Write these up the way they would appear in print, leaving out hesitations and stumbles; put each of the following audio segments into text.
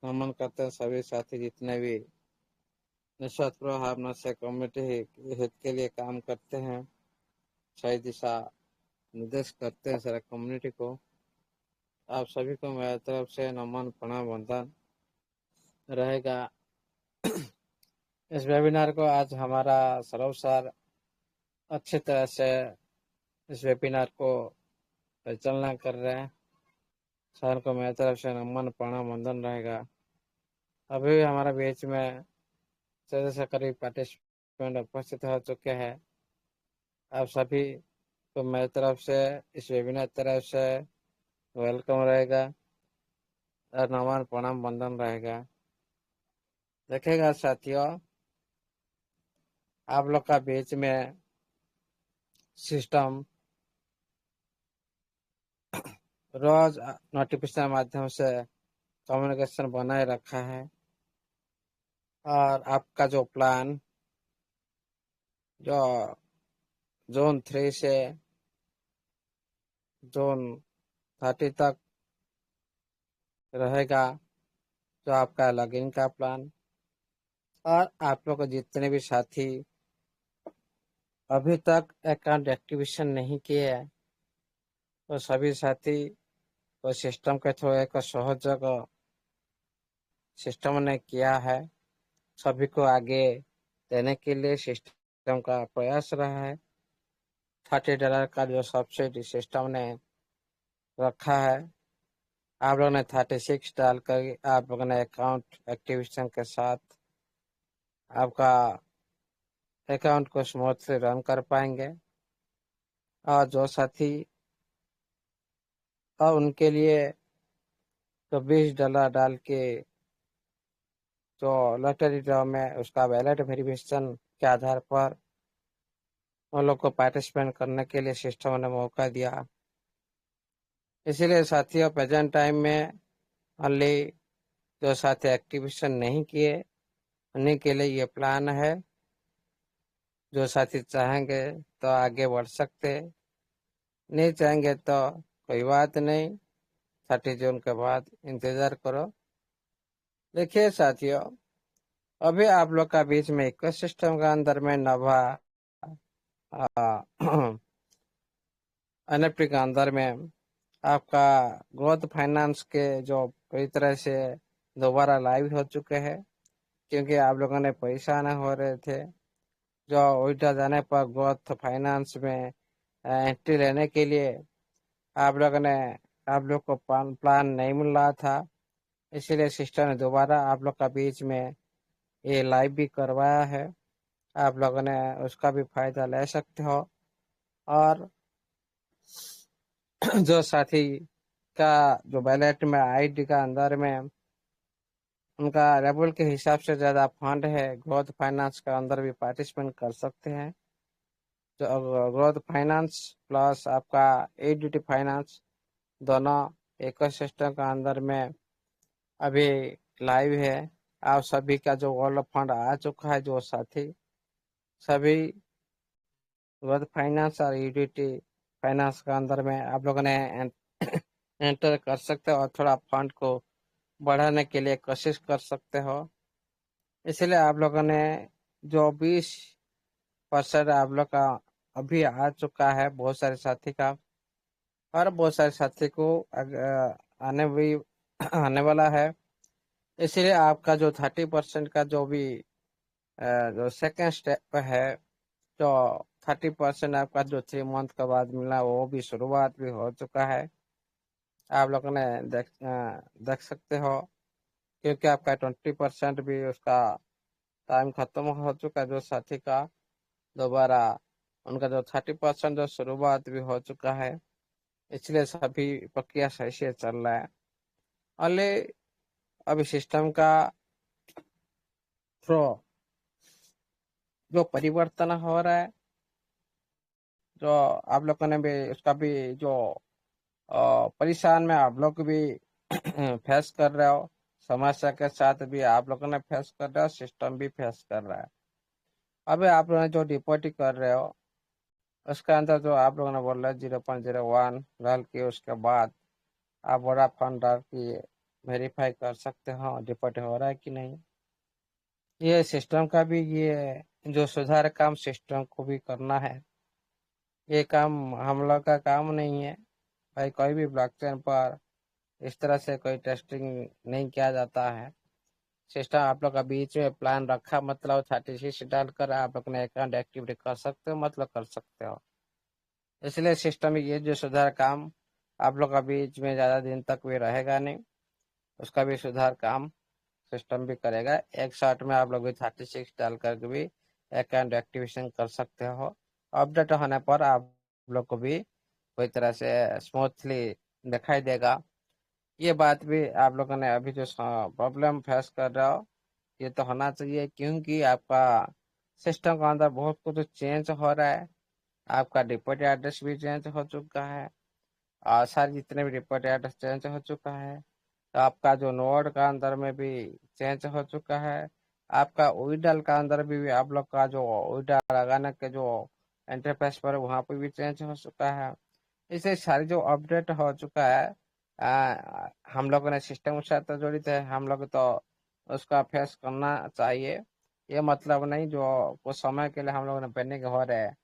नमन करते हैं सभी साथी जितने भी निस्वार्थ भावना से कम्युनिटी हित के लिए काम करते हैं, सही दिशा निर्देश करते हैं सारा कम्युनिटी को। आप सभी को मेरी तरफ से नमन प्रणाम वंदन रहेगा। इस वेबिनार को आज हमारा सर्व सर अच्छी तरह से इस वेबिनार को परिचालना कर रहे हैं। सर को मेरी तरफ से नमन प्रणाम वंदन रहेगा। अभी भी हमारा बीच में 14 से करीब पार्टिसिपेंट उपस्थित हो चुके हैं। आप सभी को मेरी तरफ से इस वेबिनार तरफ से वेलकम रहेगा और नमन प्रणाम वंदन रहेगा। देखिएगा साथियों, आप लोग का बीच में सिस्टम रोज नोटिफिकेशन माध्यम से कम्युनिकेशन बनाए रखा है और आपका जो प्लान जो जोन 3 से जोन 30 तक रहेगा, जो आपका लॉगिन का प्लान। और आप लोग जितने भी साथी अभी तक अकाउंट एक्टिवेशन नहीं किए हैं, तो सभी साथी को सिस्टम के थ्रू एक सहयोग सिस्टम ने किया है। सभी को आगे देने के लिए सिस्टम का प्रयास रहा है। $30 का जो सब्सिडी सिस्टम ने रखा है, आप लोगों ने 36 डाल कर आप लोगों ने अकाउंट एक्टिवेशन के साथ आपका अकाउंट को स्मूथली रन कर पाएंगे। और जो साथी और उनके लिए तो $20 डाल के जो लॉटरी ड्रॉ में उसका वैलेट वेरिफिकेशन के आधार पर उन लोग को पार्टिसिपेट करने के लिए सिस्टम ने मौका दिया। इसीलिए साथियों, प्रेजेंट टाइम में ओनली जो साथी एक्टिवेशन नहीं किए उन्हीं के लिए ये प्लान है। जो साथी चाहेंगे तो आगे बढ़ सकते, नहीं चाहेंगे तो कोई बात नहीं, 30 जून के बाद इंतजार करो। देखिए साथियों, अभी आप लोग का बीच में इकोसिस्टम का अंदर में नवा एनएफटी के अंदर में आपका ग्रोथ फाइनेंस के जो पूरी तरह से दोबारा लाइव हो चुके हैं, क्योंकि आप लोगों ने पैसा न हो रहे थे। जो उल्टा जाने पर ग्रोथ फाइनेंस में एंट्री लेने के लिए आप लोग को प्लान नहीं मिल रहा था, इसीलिए सिस्टम ने दोबारा आप लोग का बीच में ये लाइव भी करवाया है। आप लोगों ने उसका भी फायदा ले सकते हो। और जो साथी का जो बैलेट में आईडी का अंदर में उनका लेवल के हिसाब से ज़्यादा फंड है, ग्रोथ फाइनेंस का अंदर भी पार्टिसिपेट कर सकते हैं। जो ग्रोथ फाइनेंस प्लस आपका एडीटी फाइनेंस दोनों इकोसिस्टम का अंदर में अभी लाइव है। आप सभी का जो वर्ल्ड फंड आ चुका है, जो साथी सभी ग्रोथ फाइनेंस और ईडीटी फाइनेंस का अंदर में आप लोगों ने एंटर कर सकते हो और थोड़ा फंड को बढ़ाने के लिए कोशिश कर सकते हो। इसलिए आप लोगों ने जो 20% आप लोग का अभी आ चुका है बहुत सारे साथी का, और बहुत सारे साथी को आने भी आने वाला है। इसलिए आपका जो 30% का जो भी जो सेकेंड स्टेप है, जो 30% आपका जो 3 मंथ के बाद मिला, वो भी शुरुआत भी हो चुका है। आप लोगों ने देख सकते हो, क्योंकि आपका 20% भी उसका टाइम खत्म हो चुका है। जो साथी का दोबारा उनका जो 30% जो शुरुआत भी हो चुका है, इसलिए सभी प्रक्रिया सही से चल रहा है। अले अभी सिस्टम का थ्रो जो परिवर्तन हो रहा है, जो आप लोगों ने भी उसका भी जो परेशान में आप लोग भी फेस कर रहे हो, समस्या के साथ भी आप लोगों ने फेस कर रहे हो, सिस्टम भी फेस कर रहा है। अभी आप लोगों ने जो डिपॉजिट कर रहे हो उसके अंदर जो आप लोगों ने बोल रहे 0.01 डाल के उसके बाद आप बड़ा फंड डाल के वेरीफाई कर सकते हो डिपॉजिट हो रहा है कि नहीं। ये सिस्टम का भी ये जो सुधार काम सिस्टम को भी करना है। ये काम हम लोग का काम नहीं है भाई। कोई भी ब्लॉकचेन पर इस तरह से कोई टेस्टिंग नहीं किया जाता है। सिस्टम आप लोग का बीच में प्लान रखा, मतलब 36 डालकर आप अपने अकाउंट एक्टिवेट कर सकते हो, मतलब कर सकते हो। इसलिए सिस्टम में ये जो सुधार काम आप लोग का बीच में ज़्यादा दिन तक भी रहेगा नहीं। उसका भी सुधार काम सिस्टम भी करेगा। एक शॉट में आप लोग भी 36 डाल करके भी अकाउंट एक्टिवेशन कर सकते हो। अपडेट होने पर आप लोग को भी कोई तरह से स्मूथली दिखाई देगा। ये बात भी आप लोगों ने अभी जो प्रॉब्लम फेस कर रहे हो, ये तो होना चाहिए, क्योंकि आपका सिस्टम के अंदर बहुत कुछ चेंज हो रहा है। आपका डिपॉजिट एड्रेस भी चेंज हो चुका है और सारे जितने भी डिपॉजिट एड्रेस चेंज हो चुका है। तो आपका जो नोड का अंदर में भी चेंज हो चुका है। आपका विड्रॉल का अंदर भी आप लोग का जो विड्रॉल लगाने के जो इंटरफेस पर वहाँ पे भी चेंज हो चुका है। इसे सारी जो अपडेट हो चुका है, हम लोगों ने सिस्टम के साथ तो जड़ित है, हम लोग तो उसका फेस करना चाहिए। ये मतलब नहीं जो कुछ समय के लिए हम लोगों ने पैनिक हो रहे हैं,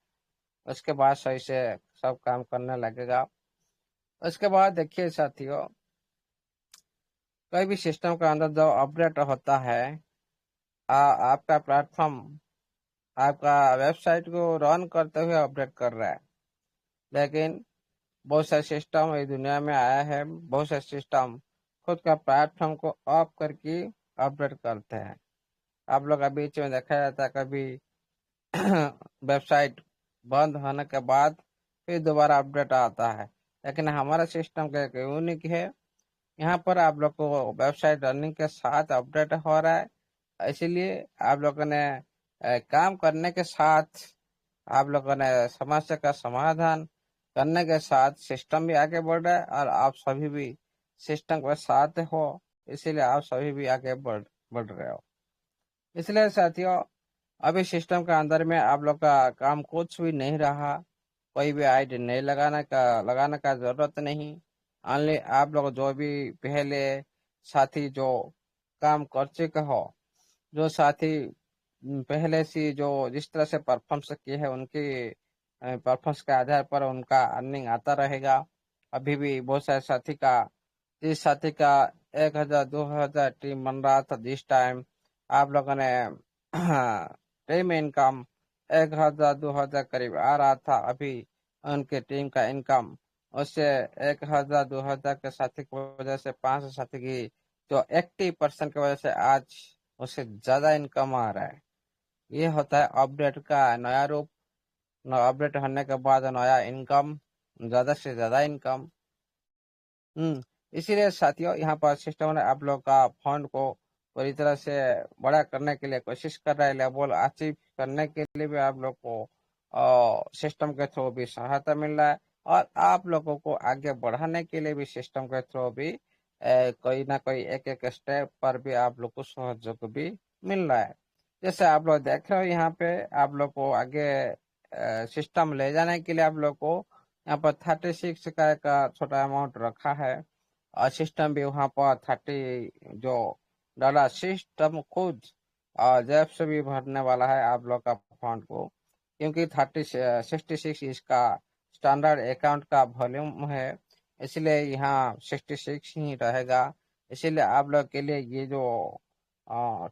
उसके बाद सही से सब काम करने लगेगा। उसके बाद देखिए साथियों, कोई भी सिस्टम का अंदर जो अपडेट होता है, आपका प्लेटफॉर्म आपका वेबसाइट को रन करते हुए अपडेट कर रहा है। लेकिन बहुत सारे सिस्टम इस दुनिया में आया है, बहुत सारे सिस्टम खुद का प्लेटफॉर्म को ऑफ करके अपडेट करते हैं। आप लोग का बीच में देखा जाता है कभी वेबसाइट बंद होने के बाद फिर दोबारा अपडेट आता है। लेकिन हमारा सिस्टम का एक यूनिक है, यहाँ पर आप लोग को वेबसाइट रनिंग के साथ अपडेट हो रहा है। इसीलिए आप लोगों ने काम करने के साथ आप लोगों ने समस्या का समाधान करने के साथ सिस्टम भी आगे बढ़ रहा है और आप सभी भी सिस्टम के साथ हो। इसीलिए आप सभी भी आगे बढ़ रहे हो। इसलिए साथियों, अभी सिस्टम के अंदर में आप लोग का काम कुछ भी नहीं रहा। कोई भी आईडी नहीं लगाने का जरूरत नहीं। ऑनली आप लोग जो भी पहले साथी जो काम कर चुके हो, जो साथी पहले से जो जिस तरह से परफॉर्मेंस किए है, उनकी परफॉर्मेंस के आधार पर उनका अर्निंग आता रहेगा। अभी भी बहुत सारे साथी का, जिस साथी का 1,000 2,000 टीम बन रहा था जिस टाइम, आप लोगों ने टीम इनकम 1,000 2,000 करीब आ रहा था। अभी उनके टीम का इनकम उससे 1,000 2,000 के साथी की वजह से 500 साथी की जो 80% की वजह से आज उससे ज्यादा इनकम आ रहा है। ये होता है अपडेट का नया रूप। अपडेट होने के बाद नया इनकम, ज्यादा से ज्यादा इनकम। इसीलिए साथियों, यहाँ पर सिस्टम ने आप लोग का फंड को पूरी तरह से बड़ा करने के लिए कोशिश कर रहा है। लेवल अचीव करने के लिए भी आप लोग को सिस्टम के थ्रू भी सहायता मिल रहा है और आप लोगों को आगे बढ़ाने के लिए भी सिस्टम के थ्रू भी कोई ना कोई एक एक स्टेप पर भी आप लोग को सहयोग भी मिल रहा है। जैसे आप लोग देख रहे हो, यहाँ पे आप लोग को आगे सिस्टम ले जाने के लिए आप लोग को यहाँ पर 36 का एक छोटा अमाउंट रखा है और सिस्टम भी वहाँ पर 30 जो डॉलर सिस्टम खुद जेब से भी भरने वाला है आप लोग का फंड को, क्योंकि 66 इसका स्टैंडर्ड अकाउंट का वॉल्यूम है। इसलिए यहाँ 66 ही रहेगा। इसीलिए आप लोग के लिए ये जो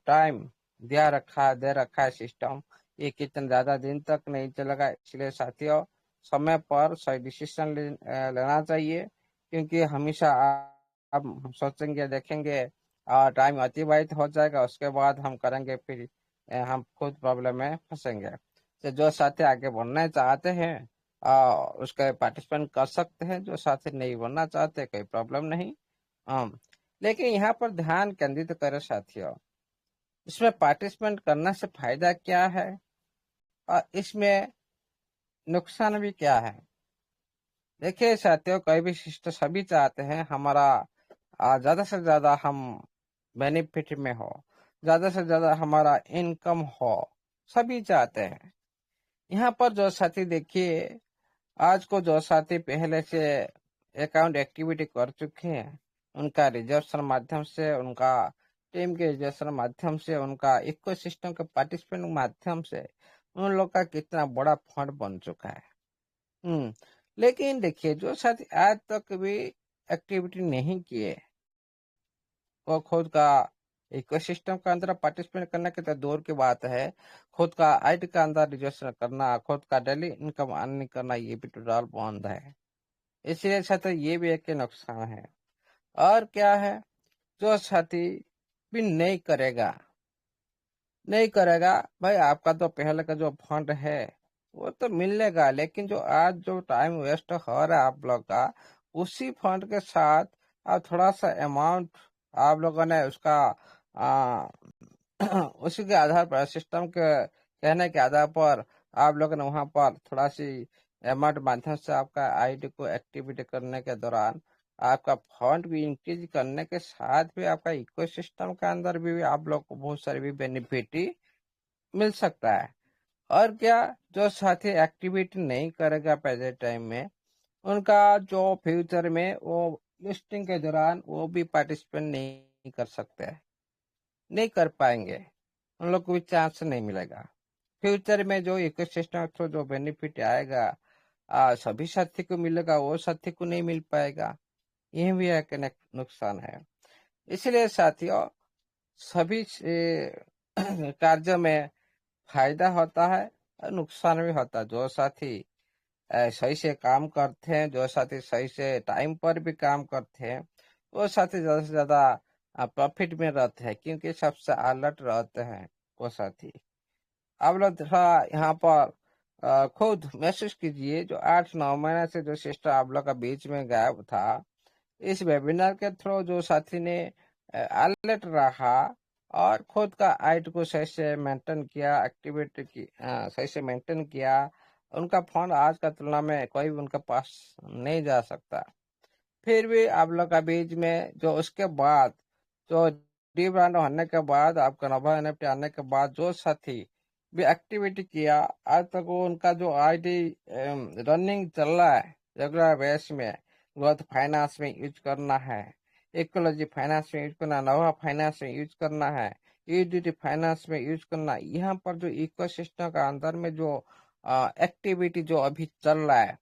टाइम दे रखा है सिस्टम, ये कितना ज्यादा दिन तक नहीं चलेगा। इसलिए साथियों, समय पर सही डिसीजन लेना चाहिए, क्योंकि हमेशा आप हम सोचेंगे देखेंगे और टाइम अतिबाहित हो जाएगा, उसके बाद हम करेंगे फिर हम खुद प्रॉब्लम में फंसेंगे। तो जो साथी आगे बढ़ना चाहते हैं उसके पार्टिसिपेंट कर सकते हैं। जो साथी नहीं बढ़ना चाहते कोई प्रॉब्लम नहीं। लेकिन यहाँ पर ध्यान केंद्रित करें साथियों, इसमें पार्टिसिपेंट करने से फायदा क्या है और इसमें नुकसान भी क्या है। देखिए साथियों, कोई भी सिस्टम सभी चाहते हैं हमारा ज्यादा से ज्यादा हम बेनिफिट में हो, ज्यादा से ज्यादा हमारा इनकम हो, सभी चाहते हैं। यहाँ पर जो साथी देखिए, आज को जो साथी पहले से अकाउंट एक्टिविटी कर चुके हैं, उनका रिजर्वेशन माध्यम से, उनका टीम के रिजर्वेशन माध्यम से, उनका इकोसिस्टम के पार्टिसिपेंट माध्यम से उन लोग का कितना बड़ा फंड बन चुका है। लेकिन देखिए, जो साथी आज तक भी एक्टिविटी नहीं किए, वो खुद का इकोसिस्टम के अंदर पार्टिसिपेट करने की तो दूर की बात है, खुद का आईटी का अंदर रिजर्वेशन करना, खुद का डेली इनकम अर्निंग करना, ये भी टोटल बंद है। इसलिए साथी ये भी एक नुकसान है। और क्या है, जो साथी भी नहीं करेगा भाई, आपका तो पहले का जो फंड है वो तो मिलेगा, लेकिन जो आज जो टाइम वेस्ट हो रहा है आप लोग का, उसी फंड के साथ आप थोड़ा सा अमाउंट आप लोगों ने उसका आ, उसी के आधार पर, सिस्टम के कहने के आधार पर आप लोगों ने वहां पर थोड़ा सी अमाउंट माध्यम से आपका आईडी को एक्टिविटी करने के दौरान आपका फंड भी इंक्रीज करने के साथ भी आपका इकोसिस्टम के अंदर भी आप लोग को बहुत सारे भी बेनिफिट मिल सकता है। और क्या, जो साथी एक्टिविटी नहीं करेगा पहले टाइम में, उनका जो फ्यूचर में वो लिस्टिंग के दौरान वो भी पार्टिसिपेट नहीं कर सकते हैं, नहीं कर पाएंगे, उन लोग को भी चांस नहीं मिलेगा। फ्यूचर में जो इकोसिस्टम थ्रू जो बेनिफिट आएगा सभी साथी को मिलेगा, वो साथी को नहीं मिल पाएगा। यह भी एक नुकसान है। इसलिए साथियों, सभी कार्यों में फायदा होता है और नुकसान भी होता है। जो साथी सही से काम करते हैं, जो साथी सही से टाइम पर भी काम करते हैं, वो साथी ज्यादा से ज्यादा प्रॉफिट में रहते हैं, क्योंकि सबसे अलर्ट रहते हैं वो साथी। आप लोग थोड़ा यहाँ पर खुद महसूस कीजिए, जो 8-9 महीने से जो सिस्टम आप लोग का बीच में गायब था, इस वेबिनार के थ्रू जो साथी ने अलर्ट रहा और खुद का आइट को सही से मेंटेन किया, एक्टिविटी की सही से मेंटेन किया, उनका फंड आज का तुलना में कोई भी उनके पास नहीं जा सकता। फिर भी आप लोग का बीच में जो उसके बाद जो डी ब्रांड होने के बाद, आपका नवा एनएफटी आने के बाद जो साथी भी एक्टिविटी किया, आज तक वो उनका जो आईडी रनिंग चल रहा है रेगुलर बेस में, ग्रोथ फाइनेंस में यूज करना है, इकोलॉजी फाइनेंस में यूज करना, नवा फाइनेंस में यूज करना है, यूडिटी फाइनेंस में यूज करना, यहाँ पर जो इकोसिस्टम का अंदर में जो एक्टिविटी जो अभी चल रहा है,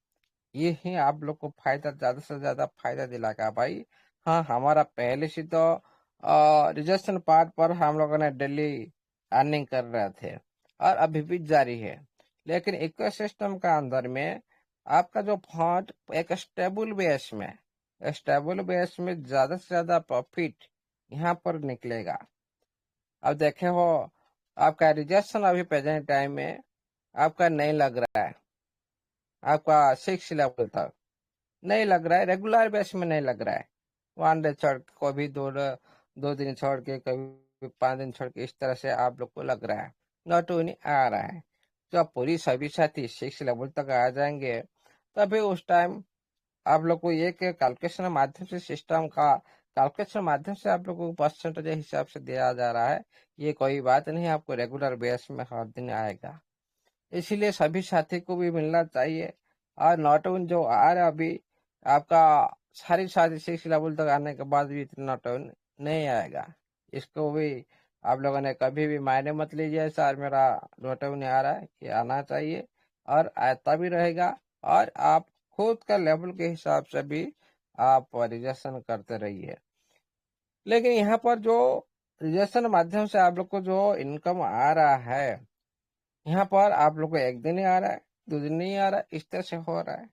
ये ही आप लोग को फायदा, ज्यादा से ज्यादा फायदा दिलाएगा भाई। हाँ, हमारा पहले से तो रिजर्वेशन पार्ट पर हम लोगों ने डेली अर्निंग कर रहे थे और अभी भी जारी है, लेकिन इकोसिस्टम का अंदर में आपका जो फंड एक स्टेबल बेस में ज्यादा से ज्यादा प्रॉफिट यहाँ पर निकलेगा। अब देखे हो, आपका रिजर्वेशन अभी प्रेजेंट टाइम में आपका नहीं लग रहा है, आपका 6 लेवल तक नहीं लग रहा है, रेगुलर बेस में नहीं लग रहा है। 1 डे छोड़ के, कभी 2 दिन छोड़ के, कभी 5 दिन छोड़ के, इस तरह से आप लोग को लग रहा है, नॉट नहीं आ रहा है। जब पूरी सभी साथी 6 लेवल तक आ जाएंगे, तभी उस टाइम आप लोग को एक कैलकुलेशन माध्यम से, सिस्टम का कैलकुलेशन माध्यम से आप लोग को परसेंटेज हिसाब से दिया जा रहा है। ये कोई बात नहीं, आपको रेगुलर बेस में हर दिन आएगा। इसीलिए सभी साथी को भी मिलना चाहिए। और नॉट ओन जो आ रहा अभी आपका सारी साथी 6 लेवल तक आने के बाद भी इतना नॉट ओन नहीं आएगा, इसको भी आप लोगों ने कभी भी मायने मत लीजिए सर मेरा नॉट ओन आ रहा है, ये आना चाहिए और आता भी रहेगा। और आप खुद का लेवल के हिसाब से भी आप रिजेक्शन करते रहिए। लेकिन यहाँ पर जो रिजेक्शन माध्यम से आप लोग को जो इनकम आ रहा है, यहाँ पर आप लोग को एक दिन ही आ रहा है, 2 दिन नहीं आ रहा है, इस तरह से हो रहा है।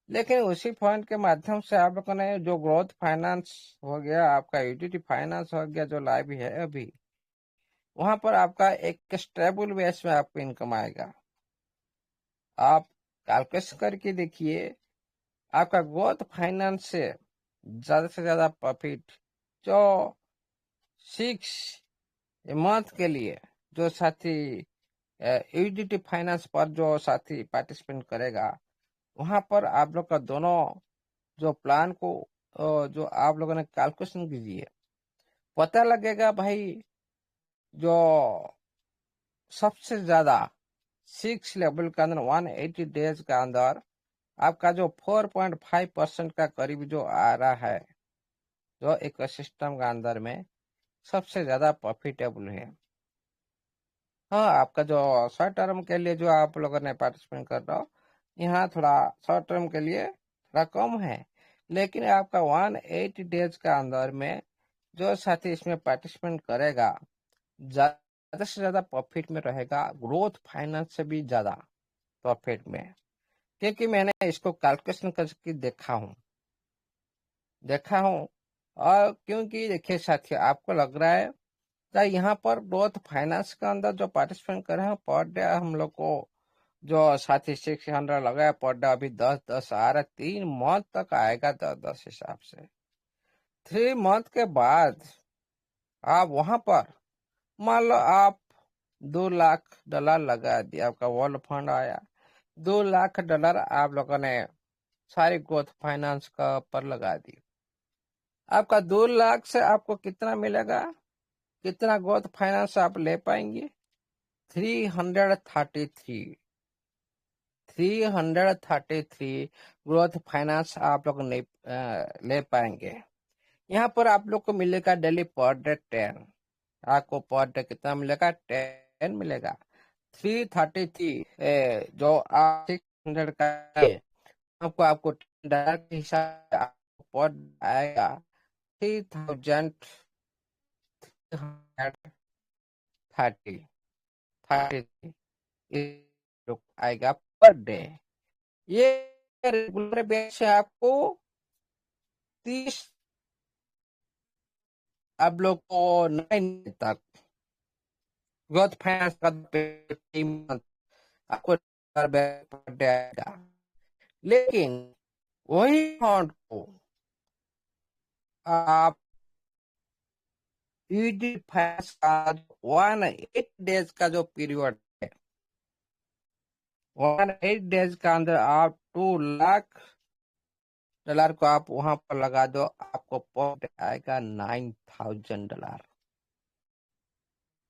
लेकिन उसी फंड के माध्यम से आप लोगों ने जो ग्रोथ फाइनेंस हो गया, आपका यूटिलिटी फाइनेंस हो गया, जो लाइव है अभी, वहां पर आपका एक स्टेबल बेस में आपको इनकम आएगा। आप कैलकुलेशन करके देखिए, आपका ग्रोथ फाइनेंस से ज्यादा प्रॉफिट जो 6 मंथ के लिए जो साथी यूटिलिटी फाइनेंस पर जो साथी पार्टिसिपेट करेगा, वहां पर आप लोग का दोनों जो प्लान को जो आप लोगों ने कैलकुलेशन कीजिए, पता लगेगा भाई, जो सबसे ज्यादा 6 लेवल के अंदर 180 डेज के अंदर आपका जो 4.5% का करीब जो आ रहा है, जो इकोसिस्टम के अंदर में सबसे ज्यादा प्रॉफिटेबल है। हाँ, आपका जो शॉर्ट टर्म के लिए जो आप लोगों ने पार्टिसिपेट कर रहा हो, यहाँ थोड़ा शॉर्ट टर्म के लिए थोड़ा कम है, लेकिन आपका 180 डेज का अंदर में जो साथी इसमें पार्टिसिपेट करेगा ज्यादा से ज्यादा प्रॉफिट में रहेगा, ग्रोथ फाइनेंस से भी ज्यादा प्रॉफिट में। क्योंकि मैंने इसको कैलकुलेशन करके देखा हूँ। और क्योंकि देखिए साथियों, आपको लग रहा है क्या यहाँ पर ग्रोथ फाइनेंस के अंदर जो पार्टिसिपेंट कर रहे हैं पर डे हम लोग को जो 3600 लगा है पर डे, अभी 10-10 आ रहा है, 3 मंथ तक आएगा 10-10 हिसाब से। 3 मंथ के बाद आप वहां पर मान लो आप $2 लाख लगा दिया, आपका वर्ल्ड फंड आया, $2 लाख आप लोगों ने सारी ग्रोथ फाइनेंस का पर लगा दी। आपका 2 लाख से आपको कितना मिलेगा, कितना ग्रोथ फाइनेंस आप ले पाएंगे? 333 333 ग्रोथ फाइनेंस आप लोग नहीं ले पाएंगे। यहाँ पर आप लोग को मिलेगा डेली पर डे 10। आपको पर डे कितना मिलेगा? 10 मिलेगा। 333 जो आप 600 का है, आपको आपको $10 के हिसाब से आपको पर आएगा 3330 आएगा पर डे। ये रेगुलर बेस से आपको 30 आप लोग को 9 तक ग्रोथ फाइनेंस का पेमेंट आपको पर डे आएगा। लेकिन वही अमाउंट को आप ईडी फाइनेंस का 180 डेज का जो पीरियड है, 180 डेज का अंदर आप $2 लाख को आप वहां पर लगा दो, आपको पर डे आएगा $9,000।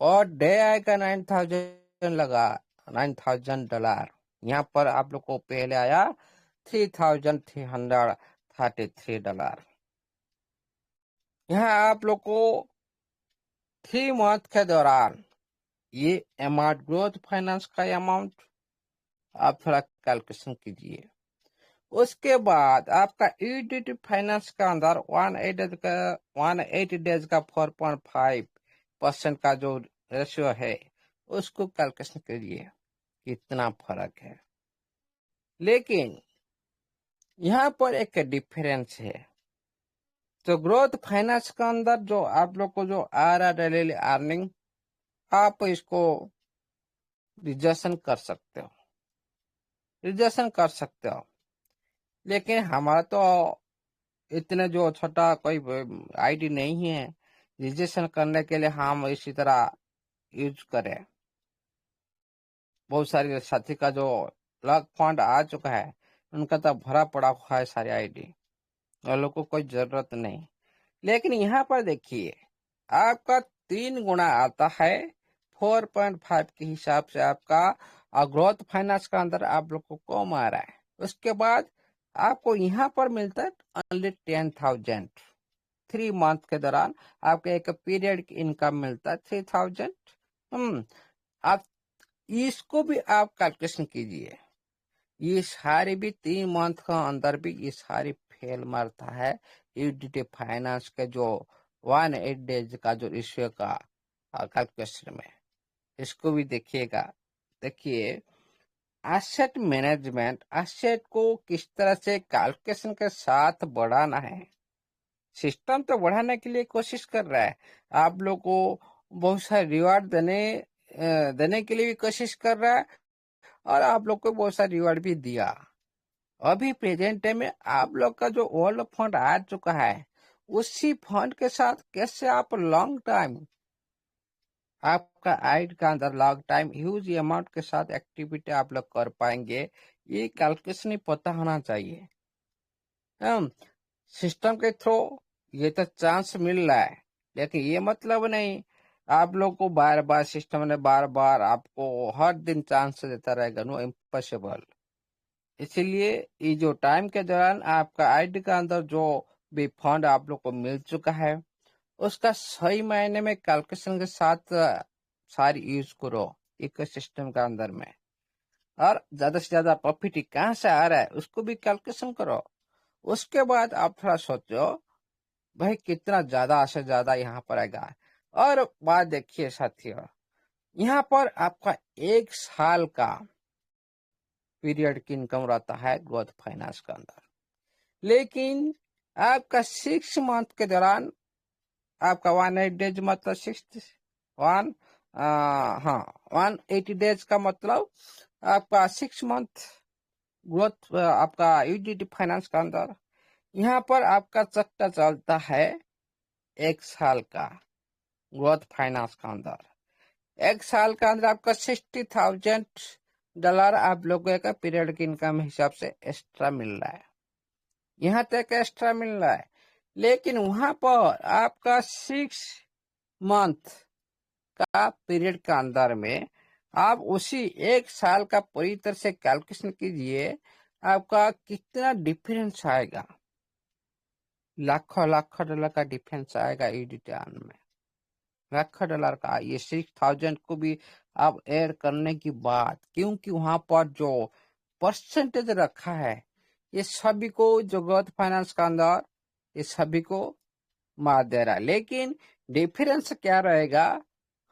और डे आएगा 9,000 लगा, $9,000। यहाँ पर आप लोग को पहले आया $3,333। यहाँ आप लोग को 3 मंथ के दौरान ये अमाउंट, ग्रोथ फाइनेंस का अमाउंट आप थोड़ा कैलकुलेशन कीजिए। उसके बाद आपका ईडीटी फाइनेंस का अंदर 180 डेज का 4.5% का जो रेशियो है, उसको कैलकुलेशन करिए कितना फर्क है। लेकिन यहाँ पर एक डिफरेंस है। तो ग्रोथ फाइनेंस के अंदर जो आप लोग को जो आ रहा है डेली अर्निंग, आप इसको रिजेक्शन कर सकते हो। लेकिन हमारा तो इतने जो छोटा कोई आईडी नहीं है रिजेक्शन करने के लिए हम इसी तरह यूज करें। बहुत सारे साथी का जो लग फंड आ चुका है, उनका तो भरा पड़ा हुआ है सारी आईडी, और लोग को कोई जरूरत नहीं। लेकिन यहाँ पर देखिए, आपका 3 गुना आता है 4.5 के हिसाब से आपका ग्रोथ फाइनेंस का अंदर आप लोग को कम आ रहा है। उसके बाद आपको यहाँ पर मिलता है ओनली 10,000। 3 मंथ के दौरान आपको एक पीरियड की इनकम मिलता है 3,000। आप इसको भी आप कैलकुलेशन कीजिए। ये सारे भी 3 मंथ का अंदर भी ये सारी फेल मारता है यूडिटी फाइनेंस के जो 180 डेज का जो रेशियो का कैलकुलेशन में। इसको भी देखिएगा। देखिए, एसेट मैनेजमेंट, एसेट को किस तरह से कैलकुलेशन के साथ बढ़ाना है। सिस्टम तो बढ़ाने के लिए कोशिश कर रहा है, आप लोग को बहुत सारे रिवार्ड देने के लिए भी कोशिश कर रहा है, और आप लोग को बहुत सारे रिवार्ड भी दिया। अभी प्रेजेंट टाइम में आप लोग का जो वर्ल्ड फंड आ चुका है, उसी फंड के साथ कैसे आप लॉन्ग टाइम आपका आइड का अंदर लॉन्ग टाइम ह्यूज अमाउंट के साथ एक्टिविटी आप लोग कर पाएंगे, ये कैलकुलेशन ही पता होना चाहिए। हम सिस्टम के थ्रू ये तो चांस मिल रहा है, लेकिन ये मतलब नहीं आप लोग को बार बार सिस्टम ने बार बार आपको हर दिन चांस देता रहेगा। No, impossible. इसीलिए ये जो टाइम के दौरान आपका आईडी का अंदर जो भी फंड आप लोग को मिल चुका है, उसका सही मायने में कैलकुलेशन के साथ सारी यूज करो इकोसिस्टम के अंदर में। और ज्यादा से ज्यादा प्रॉफिट कहाँ से आ रहा है उसको भी कैलकुलेशन करो। उसके बाद आप थोड़ा सोचो भाई कितना ज्यादा से ज्यादा यहाँ पर आएगा। और बात देखिए साथियों, यहाँ पर आपका 1 साल का पीरियड की इनकम रहता है ग्रोथ फाइनेंस के अंदर, लेकिन आपका 6 मंथ के दौरान आपका 180 डेज मतलब 1 हाँ 180 डेज का मतलब आपका 6 मंथ ग्रोथ आपका यूडिटी फाइनेंस का अंदर यहाँ पर आपका चक्का चलता है 1 साल का ग्रोथ फाइनेंस का अंदर। 1 साल का अंदर आपका $60,000 आप लोगों का पीरियड की इनकम हिसाब से एक्स्ट्रा मिल रहा है, यहाँ तक एक्स्ट्रा मिल रहा है। लेकिन वहां पर आपका 6 मंथ का पीरियड का अंदर में आप उसी 1 साल का पूरी तरह से कैलकुलेशन कीजिए, आपका कितना डिफरेंस आएगा। लाखों लाखों डॉलर का डिफरेंस आएगा ईडीटी में, लाखों डॉलर का। ये 6,000 को भी आप ऐड करने की बात, क्योंकि वहां पर जो परसेंटेज रखा है ये सभी को जो ग्रोथ फाइनेंस का अंदर ये सभी को मार दे रहा है। लेकिन डिफरेंस क्या रहेगा,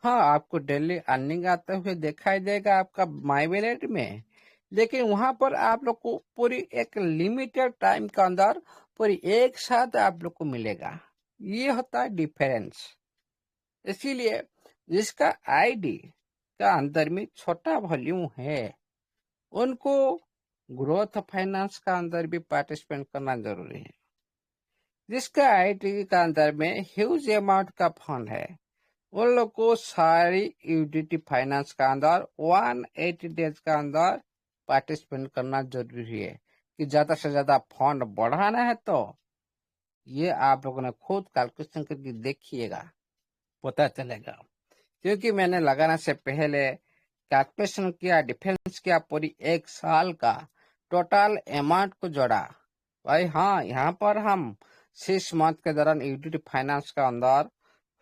हाँ आपको डेली अर्निंग आते हुए दिखाई देगा आपका माई वैलेट में, लेकिन वहां पर आप लोग को पूरी एक लिमिटेड टाइम के अंदर पूरी एक साथ आप लोग को मिलेगा। ये होता है डिफरेंस। इसीलिए जिसका आईडी का अंदर में छोटा वॉल्यूम है उनको ग्रोथ फाइनेंस का अंदर भी पार्टिसिपेट करना जरूरी है। जिसका आईडी का अंदर में ह्यूज अमाउंट का फंड है उन लोग को सारी यूडिटी फाइनेंस का अंदर 180 डेज का अंदर पार्टिसिपेट करना जरूरी है। कि ज्यादा से ज्यादा फंड बढ़ाना है तो ये आप लोगों ने खुद कैलकुलेशन करके देखिएगा, पता चलेगा। क्योंकि मैंने लगाने से पहले कैलकुलेशन किया, डिफेंस किया, पूरी 1 साल का टोटल अमाउंट को जोड़ा। भाई हाँ यहाँ पर हम 6 मंथ के दौरान यूटिलिटी फाइनेंस का अंदर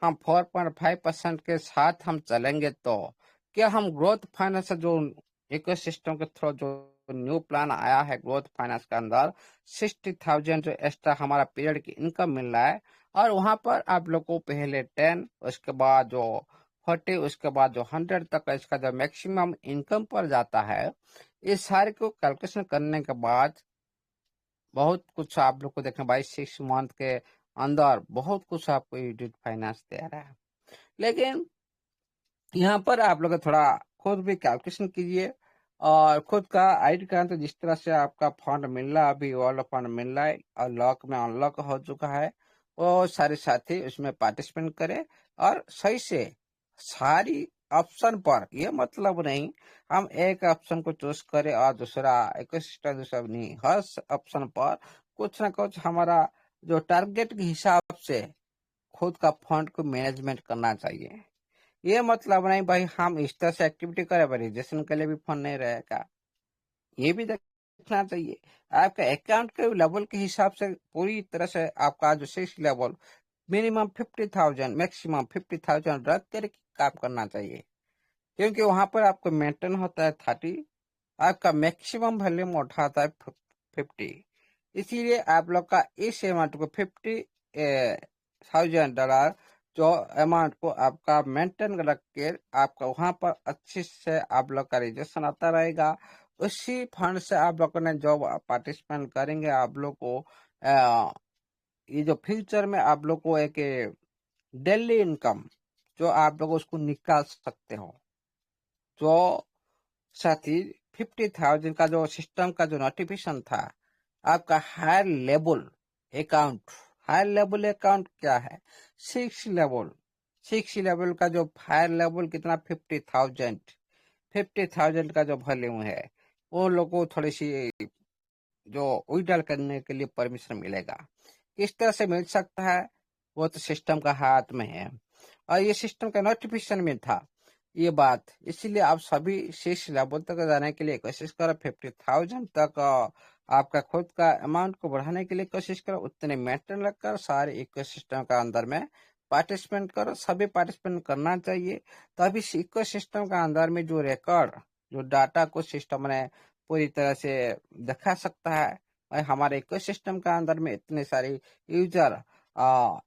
हम 4.5% के साथ हम चलेंगे तो क्या हम ग्रोथ फाइनेंस जो इकोसिस्टम के थ्रू जो न्यू प्लान आया है ग्रोथ फाइनेंस के अंदर 60,000 जो एक्स्ट्रा हमारा पीरियड की इनकम मिल रहा है, और वहां पर आप लोग को पहले 10 उसके बाद जो 40 उसके बाद जो 100 तक इसका जो मैक्सिमम इनकम पर जाता है, इस सारे को कैलकुलेशन करने के बाद बहुत कुछ आप लोग को देखना भाई 6 मंथ के अंदर बहुत कुछ आपको यूडिट फाइनेंस दे रहा है। लेकिन यहाँ पर आप लोग थोड़ा खुद भी कैलकुलेशन कीजिए और खुद का आईडी कार्ड तो जिस तरह से आपका फंड मिल रहा है अभी वाला फंड मिल रहा है और लॉक में अनलॉक हो चुका है, वो सारे साथी उसमें पार्टिसिपेट करें और सही से सारी ऑप्शन पर, ये मतलब नहीं हम एक ऑप्शन को चूज करें और दूसरा इकोसिस्टम दूसरा नहीं, हर ऑप्शन पर कुछ ना कुछ हमारा जो टारगेट के हिसाब से खुद का फंड को मैनेजमेंट करना चाहिए। ये मतलब नहीं भाई हम इस तरह से एक्टिविटी करें वैलिडेशन के लिए भी फंड नहीं रहेगा, ये भी देखना चाहिए। आपका अकाउंट के लेवल के हिसाब से पूरी तरह से आपका जो 6 लेवल मिनिमम 50,000 मैक्सिमम 50,000 रख कर काम करना चाहिए, क्योंकि वहां पर आपको मेंटेन होता है 30, आपका मैक्सिमम वॉल्यूम उठाता है 50। इसीलिए आप लोग का इस अमाउंट को $50,000 जो अमाउंट को आपका मेंटेन रख के आपका वहां पर अच्छे से आप लोग का रजिस्ट्रेशन आता रहेगा। उसी फंड से आप लोगों ने जो पार्टिसिपेट करेंगे आप लोग को ये जो फ्यूचर में आप लोग को एक डेली इनकम जो आप लोग उसको निकाल सकते हो। जो साथी 50,000 का जो सिस्टम का जो नोटिफिकेशन था आपका higher level account, higher level account क्या है 6 लेवल, 6 लेवल का जो हायर लेवल कितना 50,000, 50,000 का जो वॉल्यूम है वो लोगों को थोड़ी सी जो विड्रॉल करने के लिए परमिशन मिलेगा। किस तरह से मिल सकता है वो तो सिस्टम का हाथ में है, और ये सिस्टम का नोटिफिकेशन में था ये बात। इसीलिए आप सभी 6 लेवल तक जाने के लिए कोशिश करो, 50,000 तक आपका खुद का अमाउंट को बढ़ाने के लिए कोशिश करो, उतने मेंटेन रखकर सारे इकोसिस्टम का अंदर में पार्टिसिपेंट करो। सभी पार्टिसिपेंट करना चाहिए, तभी इस इकोसिस्टम का अंदर में जो रिकॉर्ड, जो डाटा को सिस्टम ने पूरी तरह से दिखा सकता है। भाई हमारे इकोसिस्टम का अंदर में इतने सारे यूजर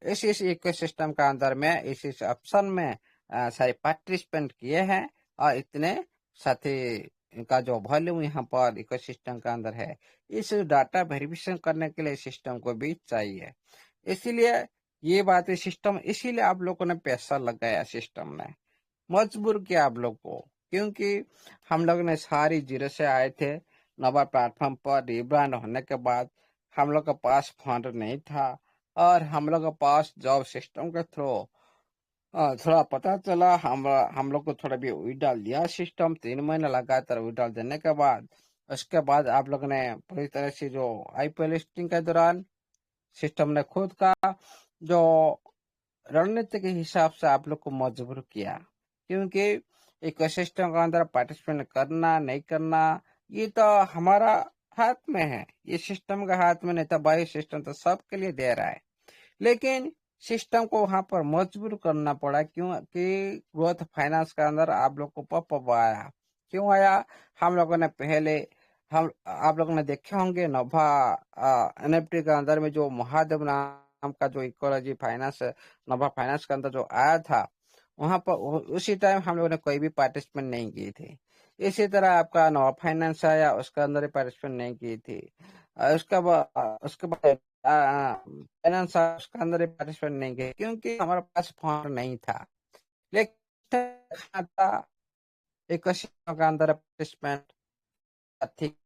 इस इकोसिस्टम का अंदर में इस ऑप्शन में सारे पार्टिसिपेंट किए हैं, और इतने साथी का जो वॉल्यूम यहाँ पर इकोसिस्टम का अंदर है, इस डाटा वेरिफिकेशन करने के लिए सिस्टम को भी चाहिए। इसीलिए ये बात है सिस्टम, इसीलिए आप लोगों ने पैसा लगाया सिस्टम ने, मजबूर किया आप लोग को, क्योंकि हम लोग ने सारी जीरो से आए थे। नवा प्लेटफॉर्म पर रिब्रांड होने के बाद हम लोग के पास फंड नहीं था, और हम लोग के पास जॉब सिस्टम के थ्रू थोड़ा पता चला, हम लोग को थोड़ा भी वी डाल दिया सिस्टम। 3 महीने लगातार वी डाल देने के बाद, उसके बाद आप लोग ने पूरी तरह से जो आईपीएल लिस्टिंग के दौरान सिस्टम ने खुद का जो रणनीति के हिसाब से आप लोग को मजबूर किया, क्योंकि इकोसिस्टम के अंदर पार्टिसिपेट करना नहीं करना ये तो हमारा हाथ में है, ये सिस्टम का हाथ में नहीं था भाई। सिस्टम तो सबके लिए दे रहा है, लेकिन सिस्टम को वहां पर मजबूर करना पड़ा, क्योंकि ग्रोथ फाइनेंस के अंदर आप लोग को पप आया। क्यों आया? हम लोगों ने पहले, हम आप लोगों ने देखे होंगे नोवा एनएफटी के अंदर में जो महादेव नाम का जो इकोलॉजी फाइनेंस, नोवा फाइनेंस के अंदर जो आया था, वहां पर उसी टाइम हम लोगों ने कोई भी पार्टिसिपेट नहीं की थी। इसी तरह आपका नोवा फाइनेंस आया, उसके अंदर भी पार्टिसिपेट नहीं की थी। उसके बाद फाइनेंस उसके अंदर ही पार्टिसिपेट नहीं किया, क्योंकि हमारे पास फंड नहीं था। लेकिन था इकोसिस्टम का अंदर पार्टिसिपेंट ठीक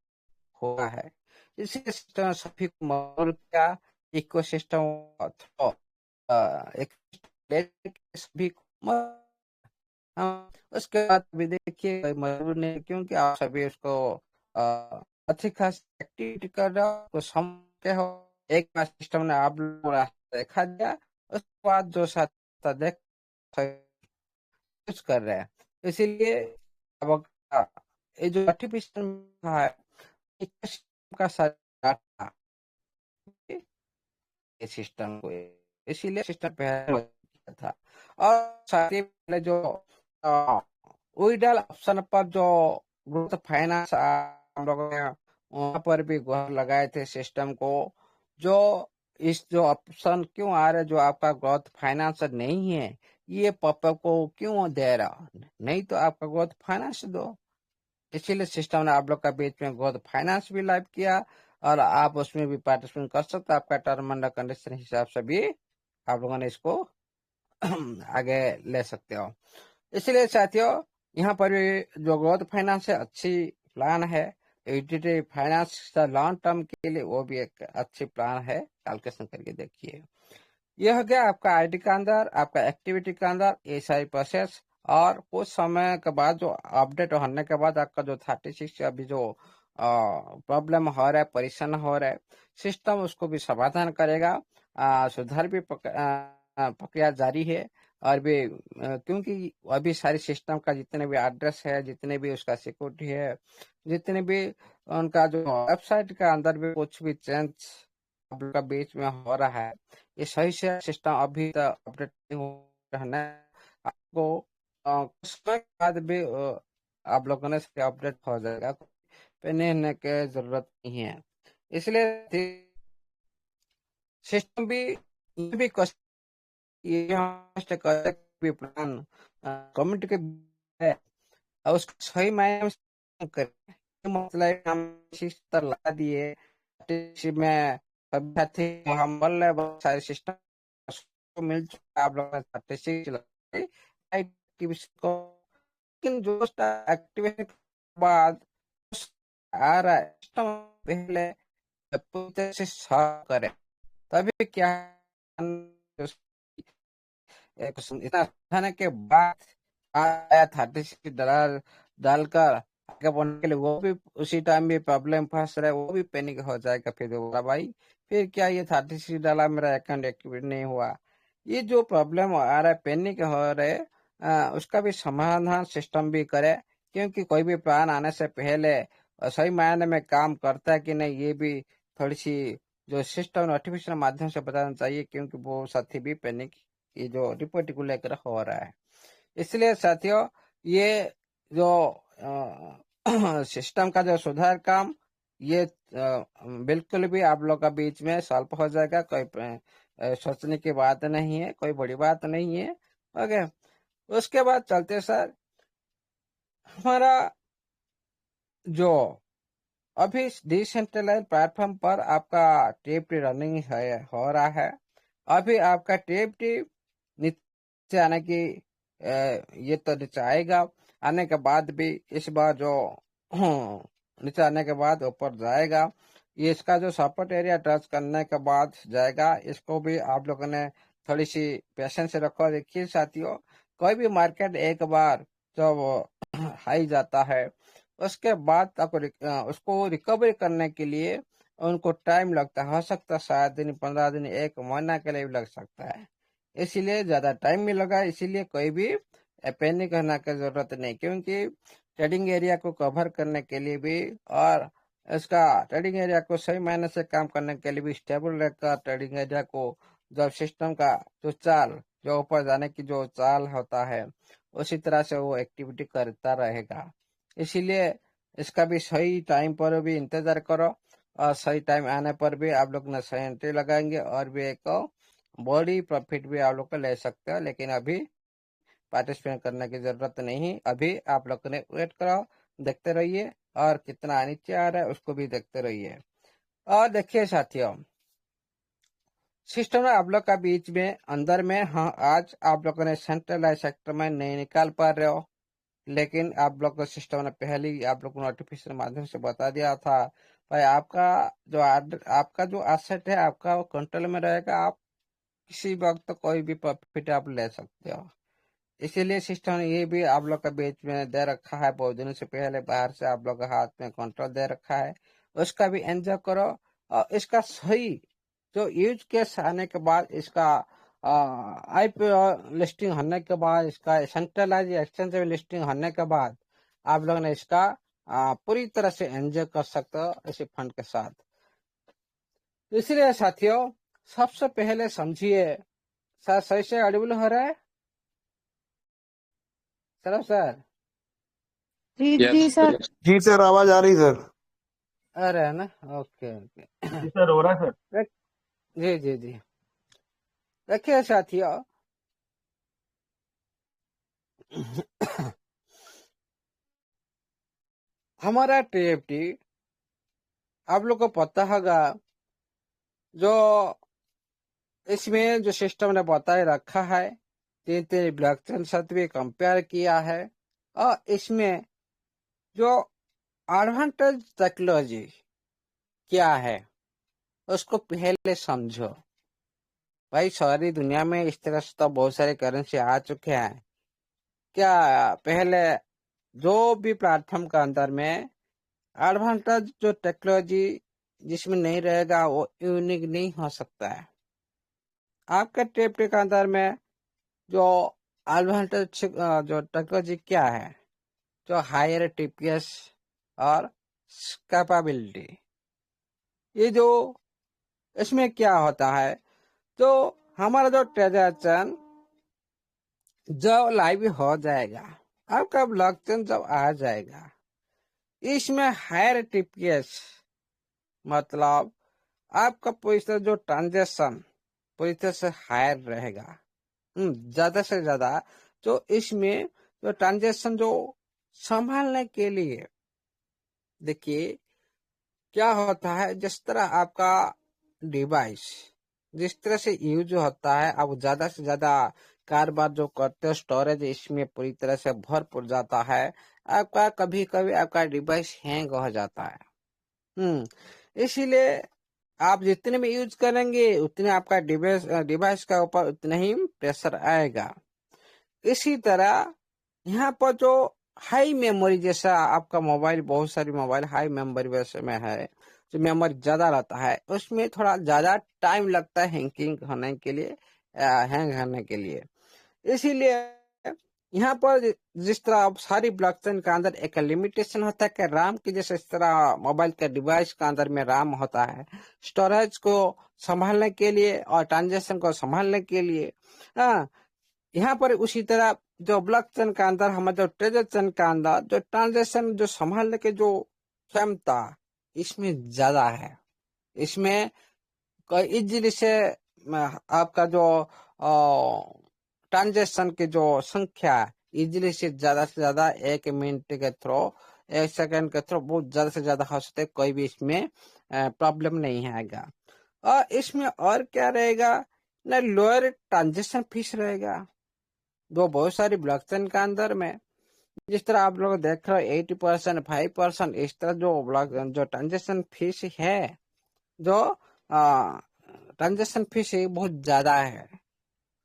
हुआ है, इसी सिस्टम सभी को मॉडल किया इकोसिस्टम थ्रू एक सभी को उसके बाद भी देखिए कोई मजबूर नहीं, क्योंकि आप सभी उसको अच्छी खासी एक्टिविटी कर रहे हो, तो समझते हो। एक बार सिस्टम ने आप लोगों को रास्ता दिखा दिया, उसके बाद जो रास्ता देख कुछ कर रहे हैं। इसीलिए अब ये जो आर्टिफिशियल है, एक किस्म का सारा डाटा ये सिस्टम को, इसीलिए सिस्टम पहले किया था। और साथ ही पहले जो विड्रॉल ऑप्शन पर जो ग्रोथ फाइनेंस हम लोगों ने वहां पर भी गुहार लगाए थे सिस्टम को, जो इस जो ऑप्शन क्यों आ रहा है, जो आपका ग्रोथ फाइनेंस नहीं है, ये पॉपअप को क्यों दे रहा, नहीं तो आपका ग्रोथ फाइनेंस दो। इसीलिए सिस्टम ने आप लोग का बीच में ग्रोथ फाइनेंस भी लाइव किया, और आप उसमें भी पार्टिसिपेट कर सकते, आपका टर्म एंड कंडीशन हिसाब से भी आप लोगों ने इसको आगे ले सकते हो। इसलिए साथियों, यहाँ पर भी जो ग्रोथ फाइनेंस है अच्छी प्लान है, यूटिलिटी फाइनेंस लॉन्ग टर्म के लिए वो भी एक अच्छी प्लान है, कैलकुलेशन करके देखिए। यह हो गया आपका आईडी का अंदर, आपका एक्टिविटी का अंदर ये सारी प्रोसेस। और कुछ समय के बाद जो अपडेट होने के बाद आपका जो 36 अभी जो प्रॉब्लम हो रहा है, परेशान हो रहा है, सिस्टम उसको भी समाधान करेगा। सुधार भी प्रक्रिया जारी है। और भी क्योंकि अभी सारी सिस्टम का जितने भी एड्रेस है, जितने भी उसका सिक्योरिटी है, जितने भी उनका जो वेबसाइट के अंदर भी कुछ भी चेंज आप लोग का बीच में हो रहा है, ये सही से सिस्टम अभी तक अपडेट नहीं हो रहा है। आपको कुछ समय के बाद भी आप लोगों ने अपडेट हो जाएगा, पहनने की जरूरत नहीं है। इसलिए सिस्टम भी ये भी ये प्लान कम्युनिटी के है, और उसको सही मायने में करें। मतलब हम सिस्टम लगा दिए में, सभी साथी हम बोल रहे बहुत सारे सिस्टम मिल चुका है, आप लोगों ने एक्टिविटी को, लेकिन जो एक्टिवेशन के बाद आ रहा है सिस्टम पहले पूरी तरह से साफ करे, तभी क्या इतना खाने के बाद आया 36 डॉलर डालकर आगे बढ़ने के लिए, वो भी उसी टाइम भी प्रॉब्लम फंस रहा है, वो भी पैनिक हो जाएगा फिर दोबारा भाई। फिर क्या ये 36 डॉलर मेरा अकाउंट एक्टिवेट नहीं हुआ, ये जो प्रॉब्लम आ रहा है, पैनिक हो रहे उसका भी समाधान सिस्टम भी करे। क्योंकि कोई भी प्लान आने से पहले सही मायने में काम करता है कि नहीं, ये भी थोड़ी सी जो सिस्टम नोटिफिकेशन माध्यम से बताना चाहिए, क्योंकि वो साथी भी पैनिक ये जो रिपोर्ट को लेकर हो रहा है। इसलिए साथियों, ये जो सिस्टम का जो सुधार काम, ये बिल्कुल भी आप लोग का बीच में सॉल्व हो जाएगा। कोई सोचने की बात नहीं है, कोई बड़ी बात नहीं है। ओके, उसके बाद चलते सर, हमारा जो अभी डिसेंट्रलाइज प्लेटफॉर्म पर आपका टीएफटी रनिंग है, हो रहा है। अभी आपका टीएफटी नीचे आने की ये तो नीचे आएगा, आने के बाद भी इस बार जो नीचे आने के बाद ऊपर जाएगा। ये इसका जो सपोर्ट एरिया टच करने के बाद जाएगा, इसको भी आप लोगों ने थोड़ी सी पेशेंस रखो। देखिए साथियों, कोई भी मार्केट एक बार जब हाई जाता है, उसके बाद आपको उसको रिकवरी करने के लिए उनको टाइम लगता है। हो सकता है 7 दिन, 15 दिन, 1 महीना के लिए भी लग सकता है। इसीलिए ज्यादा टाइम भी लगा, इसीलिए कोई भी पैनिक होने की जरूरत नहीं, क्योंकि ट्रेडिंग एरिया को कवर करने के लिए भी और इसका ट्रेडिंग एरिया को सही मायने से काम करने के लिए भी स्टेबल रहकर ट्रेडिंग एरिया को, जब सिस्टम का जो चाल, जो ऊपर जाने की जो चाल होता है, उसी तरह से वो एक्टिविटी करता रहेगा। इसीलिए इसका भी सही टाइम पर भी इंतजार करो, और सही टाइम आने पर भी आप लोग ने सही एंट्री लगाएंगे और भी एक बड़ी प्रॉफिट भी आप लोग को ले सकते हो। लेकिन अभी पार्टिसिपेट करने की जरूरत नहीं, अभी आप लोग ने वेट करो, देखते रहिए, और कितना नीचे आ रहा है उसको भी देखते रहिए। और देखिए साथियों, सिस्टम में आप लोग का बीच में अंदर में, हाँ, आज आप लोगों ने सेंट्रलाइज सेक्टर में नहीं निकाल पा रहे हो, लेकिन आप लोग को सिस्टम ने पहले ही आप लोग को नोटिफिकेशन माध्यम से बता दिया था भाई, आपका जो आपका जो एसेट है आपका वो कंट्रोल में रहेगा, आप किसी वक्त कोई भी प्रॉफिट आप ले सकते हो। इसीलिए सिस्टम ने ये भी आप लोग का बीच में दे रखा है, बहुत दिनों से पहले बाहर से आप लोग के हाथ में कंट्रोल दे रखा है, उसका भी एंजॉय करो। और इसका सही जो यूज केस आने के बाद, इसका आईपीओ लिस्टिंग होने के बाद, इसका सेंट्रलाइज एक्सचेंज में लिस्टिंग होने के बाद, आप लोग ने इसका पूरी तरह से एंजॉय कर सकते हो इसी फंड के साथ। इसलिए साथियों, सबसे पहले समझिए, सर सही से ऑडिबल हो रहा है सर? सर, जी यस जी सर। जी सर, आवाज आ रही सर। अरे है ना, ओके ओके। जी सर, हो रहा है सर। जी जी जी, देखिए साथियों, हमारा टीएफटी आप लोग को पता होगा, जो इसमें जो सिस्टम ने बताए रखा है, 3 3 ब्लॉकचेन साथ भी कंपेयर किया है। और इसमें जो एडवांटेज टेक्नोलॉजी क्या है उसको पहले समझो। भाई सारी दुनिया में इस तरह से तो बहुत सारे करेंसी आ चुके हैं, क्या पहले जो भी प्लेटफॉर्म का अंदर में एडवांटेज जो टेक्नोलॉजी जिसमें नहीं रहेगा वो यूनिक नहीं हो सकता है। आपके टेप के अंदर में जो एडवांटेज जो टेक्नोलॉजी क्या है, जो हायर टीपीएस और कैपेबिलिटी, ये जो इसमें क्या होता है, तो हमारा जो ट्रांजैक्शन जब लाइव हो जाएगा, आपका ब्लॉकचेन जब आ जाएगा, इसमें हायर टीपीएस मतलब आपका पैसा जो ट्रांजैक्शन पैसे से हायर रहेगा, ज्यादा से ज्यादा। तो इसमें जो ट्रांजैक्शन जो संभालने के लिए, देखिए क्या होता है, जिस तरह आपका डिवाइस जिस तरह से यूज होता है, आप ज्यादा से ज्यादा कारोबार जो करते हो, स्टोरेज इसमें पूरी तरह से भरपूर जाता है, आपका कभी कभी आपका डिवाइस हैंग हो जाता है। इसीलिए आप जितने भी यूज करेंगे उतने आपका डिवाइस का ऊपर उतना ही प्रेशर आएगा। इसी तरह यहाँ पर जो हाई मेमोरी, जैसा आपका मोबाइल, बहुत सारी मोबाइल हाई मेमोरी वैसे में है, जो मेमोरी ज्यादा रहता है उसमें थोड़ा ज्यादा टाइम लगता है हैंगिंग होने के लिए, हैंग होने के लिए। इसीलिए यहाँ पर जिस तरह अब सारी ब्लॉकचेन के अंदर एक लिमिटेशन होता है कि राम की जैसे इस तरह मोबाइल के डिवाइस के अंदर में राम होता है स्टोरेज को संभालने के लिए और ट्रांजेक्शन को संभालने के लिए। हाँ, यहाँ पर उसी तरह जो ब्लॉकचेन के अंदर हमारे जो ट्रांजेक्शन के अंदर जो ट्रांजेक्शन जो संभालने के जो क्षमता इसमें ज्यादा है। इसमें इजीली से आपका जो ट्रांजेक्शन की जो संख्या इजीली से ज्यादा 1 मिनट के थ्रू 1 सेकंड के थ्रू बहुत ज्यादा से ज्यादा हो सकते, कोई भी इसमें प्रॉब्लम नहीं आएगा। और इसमें और क्या रहेगा ना, लोअर ट्रांजेक्शन फीस रहेगा। जो बहुत सारी ब्लॉकचेन के अंदर में जिस तरह आप लोग देख रहे हो 80%, 5% इस तरह जो ट्रांजेक्शन फीस है, जो ट्रांजेक्शन फीस बहुत ज्यादा है।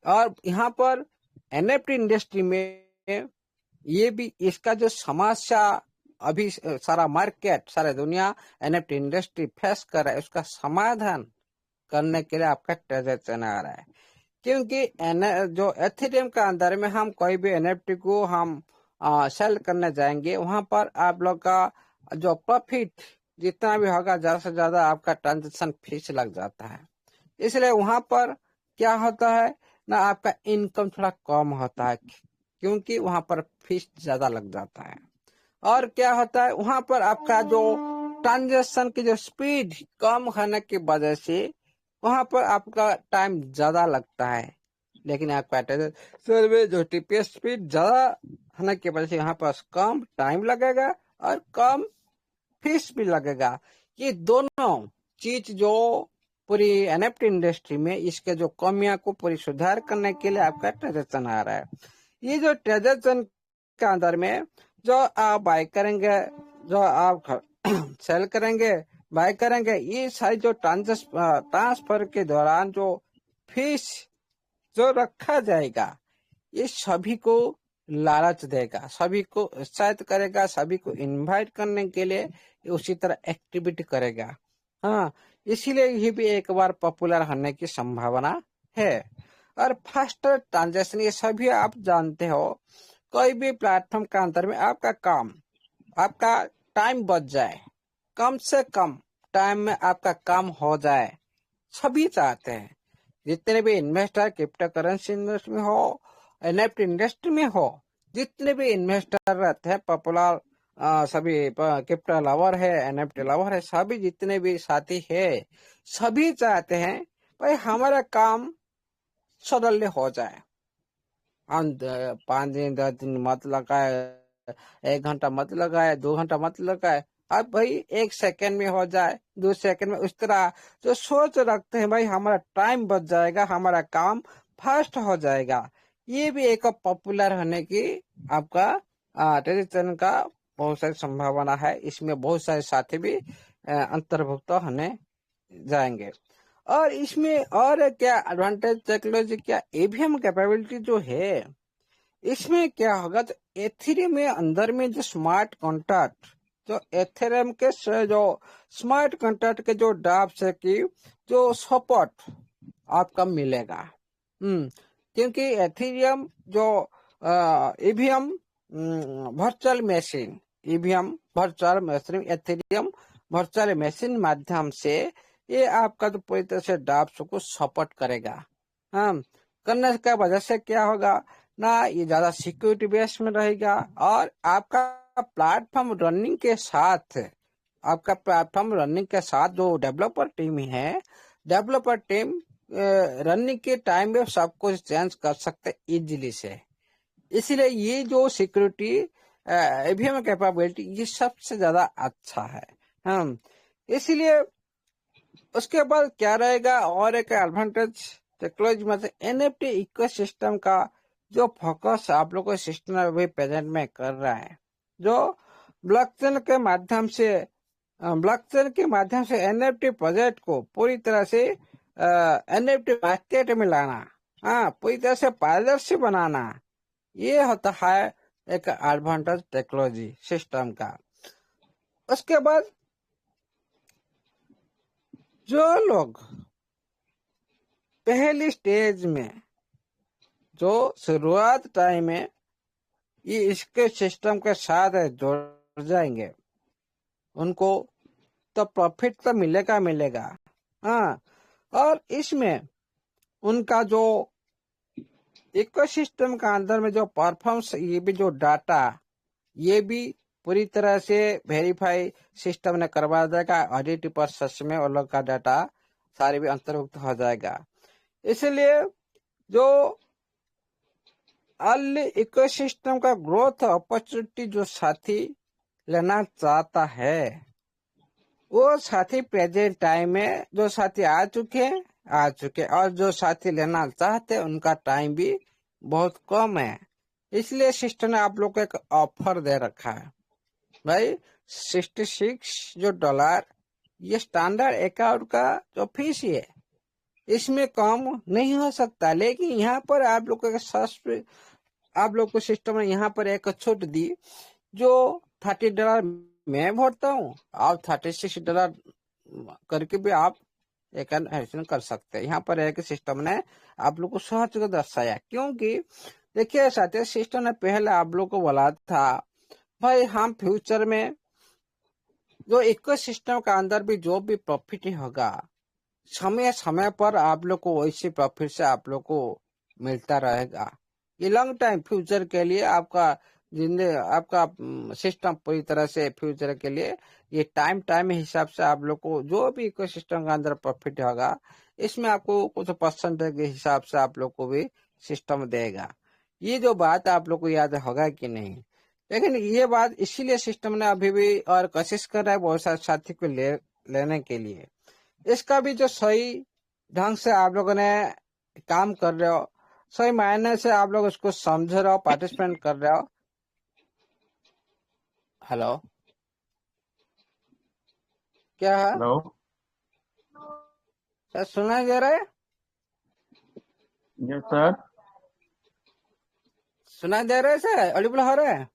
और यहाँ पर एनएफटी इंडस्ट्री में ये भी इसका जो समस्या अभी सारा मार्केट सारा दुनिया एनएफटी इंडस्ट्री फेस कर रहा है, उसका समाधान करने के लिए आपका ट्रांजेक्शन आ रहा है। क्योंकि जो एथेरियम के अंदर में हम कोई भी एनएफटी को हम सेल करने जाएंगे, वहां पर आप लोग का जो प्रॉफिट जितना भी होगा ज्यादा से ज्यादा आपका ट्रांजेक्शन फीस लग जाता है। इसलिए वहां पर क्या होता है ना, आपका इनकम थोड़ा कम होता है क्योंकि वहां पर फीस ज्यादा लग जाता है। और क्या होता है वहां पर आपका जो ट्रांजेक्शन की जो स्पीड कम होने की वजह से वहां पर आपका टाइम ज्यादा लगता है। लेकिन आपका सर्वे जो टीपीएस स्पीड ज्यादा होने की वजह से यहाँ पर कम टाइम लगेगा और कम फीस भी लगेगा। ये दोनों चीज जो पूरी एनएफटी इंडस्ट्री में इसके जो कमियां को पूरी सुधार करने के लिए आपका ट्रांजेक्शन आ रहा है। ये जो ट्रांजेक्शन के अंदर में जो आप बाय करेंगे, जो आप सेल करेंगे, बाय करेंगे, ये सारी जो ट्रांसफर के दौरान जो फीस जो रखा जाएगा ये सभी को लालच देगा, सभी को उत्साहित करेगा, सभी को इनवाइट करने के लिए उसी तरह एक्टिविटी करेगा। हाँ, इसीलिए ये भी एक बार पॉपुलर होने की संभावना है। और फास्टर ट्रांजेक्शन ये सभी आप जानते हो, कोई भी प्लेटफॉर्म के अंदर में आपका टाइम बच जाए, कम से कम टाइम में आपका काम हो जाए, सभी चाहते हैं। जितने भी इन्वेस्टर क्रिप्टो करेंसी इंडस्ट्री में हो, एनएफटी इंडस्ट्री में हो, जितने भी इन्वेस्टर रहते हैं पॉपुलर सभी क्रिप्टो लवर है, एनएफटी लवर है, सभी जितने भी साथी है सभी चाहते हैं भाई हमारा काम सडनली हो जाए। हम 5 दिन 10 दिन मत लगाए, 1 घंटा मत लगाए, 2 घंटा मत लगाए, अब भाई 1 सेकंड में हो जाए, 2 सेकंड में, उस तरह जो सोच रखते हैं भाई हमारा टाइम बच जाएगा, हमारा काम फास्ट हो जाएगा। ये भी एक पॉपुलर होने की आपका ट्रेडिशन का बहुत सारी संभावना है। इसमें बहुत सारे साथी भी अंतर्भुक्त होने जाएंगे। और इसमें और क्या एडवांटेज टेक्नोलॉजी, क्या ईवीएम कैपेबिलिटी जो है, इसमें क्या होगा तो एथेरियम में अंदर में जो स्मार्ट कॉन्ट्रैक्ट, जो एथेरियम के जो स्मार्ट कॉन्ट्रैक्ट के जो डाप्स है की जो सपोर्ट आपका मिलेगा। क्योंकि एथेरियम जो EVM virtual machine, EVM virtual machine, Ethereum virtual machine माध्यम से ये आपका तो पूरी तरह से डाप्स को सपोर्ट करेगा। हाँ, करने का वजह से क्या होगा ना, ये ज्यादा सिक्योरिटी बेस में रहेगा। और आपका प्लेटफॉर्म रनिंग के साथ, जो डेवलपर टीम है, डेवलपर टीम रनिंग के टाइम में सब कुछ चेंज कर सकते इजीली से। इसीलिए ये जो सिक्योरिटी ईवीएम कैपेबिलिटी ये सबसे ज्यादा अच्छा है। हम इसीलिए उसके बाद क्या रहेगा और एक एडवांटेज टेक्नोलॉजी में से एनएफटी इकोसिस्टम का जो फोकस आप लोग को सिस्टम अभी प्रेजेंट में कर रहा है, जो ब्लॉकचेन के माध्यम से एनएफटी प्रोजेक्ट को पूरी तरह से एनएफटी मार्केट में लाना, हाँ, पूरी तरह से पारदर्शी बनाना, ये होता है एक एडवांटेज टेक्नोलॉजी सिस्टम का। उसके बाद जो लोग पहली स्टेज में जो शुरुआत टाइम में ये इसके सिस्टम के साथ जुड़ जाएंगे, उनको तो प्रॉफिट तो मिलेगा मिलेगा। हाँ, और इसमें उनका जो इकोसिस्टम का अंदर में जो परफॉर्मेंस, ये भी जो डाटा, ये भी पूरी तरह से वेरीफाई सिस्टम ने करवा देगा। ऑडिट पर सच में वो लोग का डाटा सारे भी अंतर्भुक्त हो जाएगा। इसलिए जो अर्ली इकोसिस्टम का ग्रोथ अपॉर्चुनिटी जो साथी लेना चाहता है, वो साथी प्रेजेंट टाइम में जो साथी आ चुके और जो साथी लेना चाहते उनका टाइम भी बहुत कम है। इसलिए सिस्टम ने आप लोग को एक ऑफर दे रखा है भाई, $66 ये स्टैंडर्ड अकाउंट का जो फीस है, इसमें कम नहीं हो सकता। लेकिन यहाँ पर आप लोग को आप लोग को सिस्टम ने यहाँ पर एक छूट दी, जो $30 मैं भरता हूँ और $36 करके भी आप एक एडिशन कर सकते हैं। यहाँ पर एक सिस्टम ने आप लोग को सहज को दर्शाया, क्योंकि देखिए साथियों, सिस्टम ने पहले आप लोग को बोला था भाई हम फ्यूचर में जो इकोसिस्टम का अंदर भी जो भी प्रॉफिट होगा, समय समय पर आप लोग को वैसे प्रॉफिट से आप लोग को मिलता रहेगा। ये लॉन्ग टाइम फ्यूचर के लिए आपका सिस्टम पूरी तरह से फ्यूचर के लिए ये टाइम हिसाब से आप लोग को जो भी इकोसिस्टम के अंदर प्रॉफिट होगा, इसमें आपको कुछ परसेंटेज के हिसाब से आप लोग को भी सिस्टम देगा। ये जो बात आप लोग को याद होगा कि नहीं? लेकिन ये बात इसीलिए सिस्टम ने अभी भी और कोशिश कर रहा है बहुत सारे साथी को लेने के लिए। इसका भी जो सही ढंग से आप लोगों ने काम कर रहे हो, सही मायने से आप लोग उसको समझ रहे हो, पार्टिसिपेट कर रहे हो। हेलो, क्या है हेलो सर, सुनाई दे रहा है? Yes sir. सुनाई दे रहे सर? ऑडिबल हो रहा है?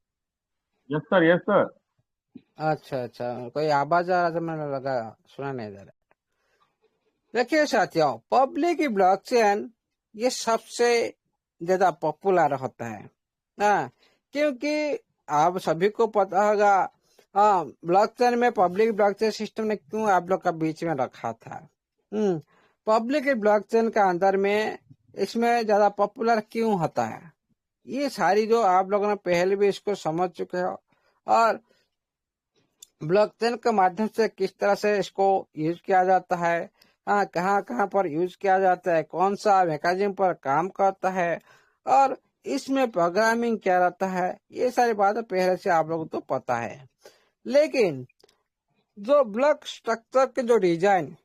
Yes sir, yes sir. अच्छा अच्छा, कोई आवाज आ रहा था, मैंने लगा सुना नहीं दे रहा। देखिए साथियों, पब्लिक ब्लॉकचेन ये सबसे ज्यादा पॉपुलर होता है। हाँ, क्योंकि आप सभी को पता होगा, हाँ, ब्लॉकचेन में पब्लिक ब्लॉकचेन सिस्टम ने क्यों आप लोग का बीच में रखा था। पब्लिक ब्लॉकचेन का अंदर में इसमें ज्यादा पॉपुलर क्यों होता है, ये सारी जो आप लोगों ने पहले भी इसको समझ चुके हो, और ब्लॉकचेन के माध्यम से किस तरह से इसको यूज किया जाता है, हाँ, कहाँ कहाँ पर यूज किया जाता है, कौन सा मैकेनिज्म पर काम करता है, और इसमें प्रोग्रामिंग क्या रहता है, ये सारी बातें पहले से आप लोगों को तो पता है। लेकिन जो ब्लॉक स्ट्रक्चर के जो डिजाइन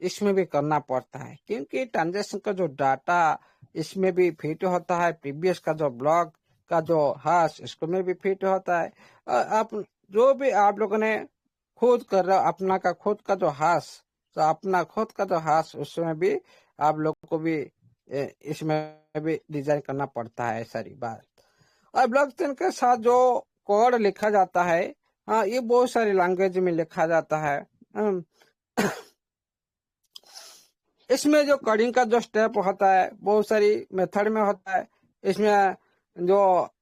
इसमें भी करना पड़ता है, क्योंकि ट्रांजेक्शन का जो डाटा इसमें भी फिट होता है, प्रीवियस का जो ब्लॉक का जो हाश इसको में भी फिट होता है। और आप जो भी आप लोगों ने खुद कर रहे हो अपना का खुद का जो हाश, तो अपना खुद का जो हाश उसमें भी आप लोग को भी इसमें भी डिजाइन करना पड़ता है, सारी बात। और ब्लॉकचेन के साथ जो कोड लिखा जाता है, हाँ, ये बहुत सारी लैंग्वेज में लिखा जाता है। इसमें जो कोडिंग का जो स्टेप होता है बहुत सारी मेथड में होता है। इसमें जो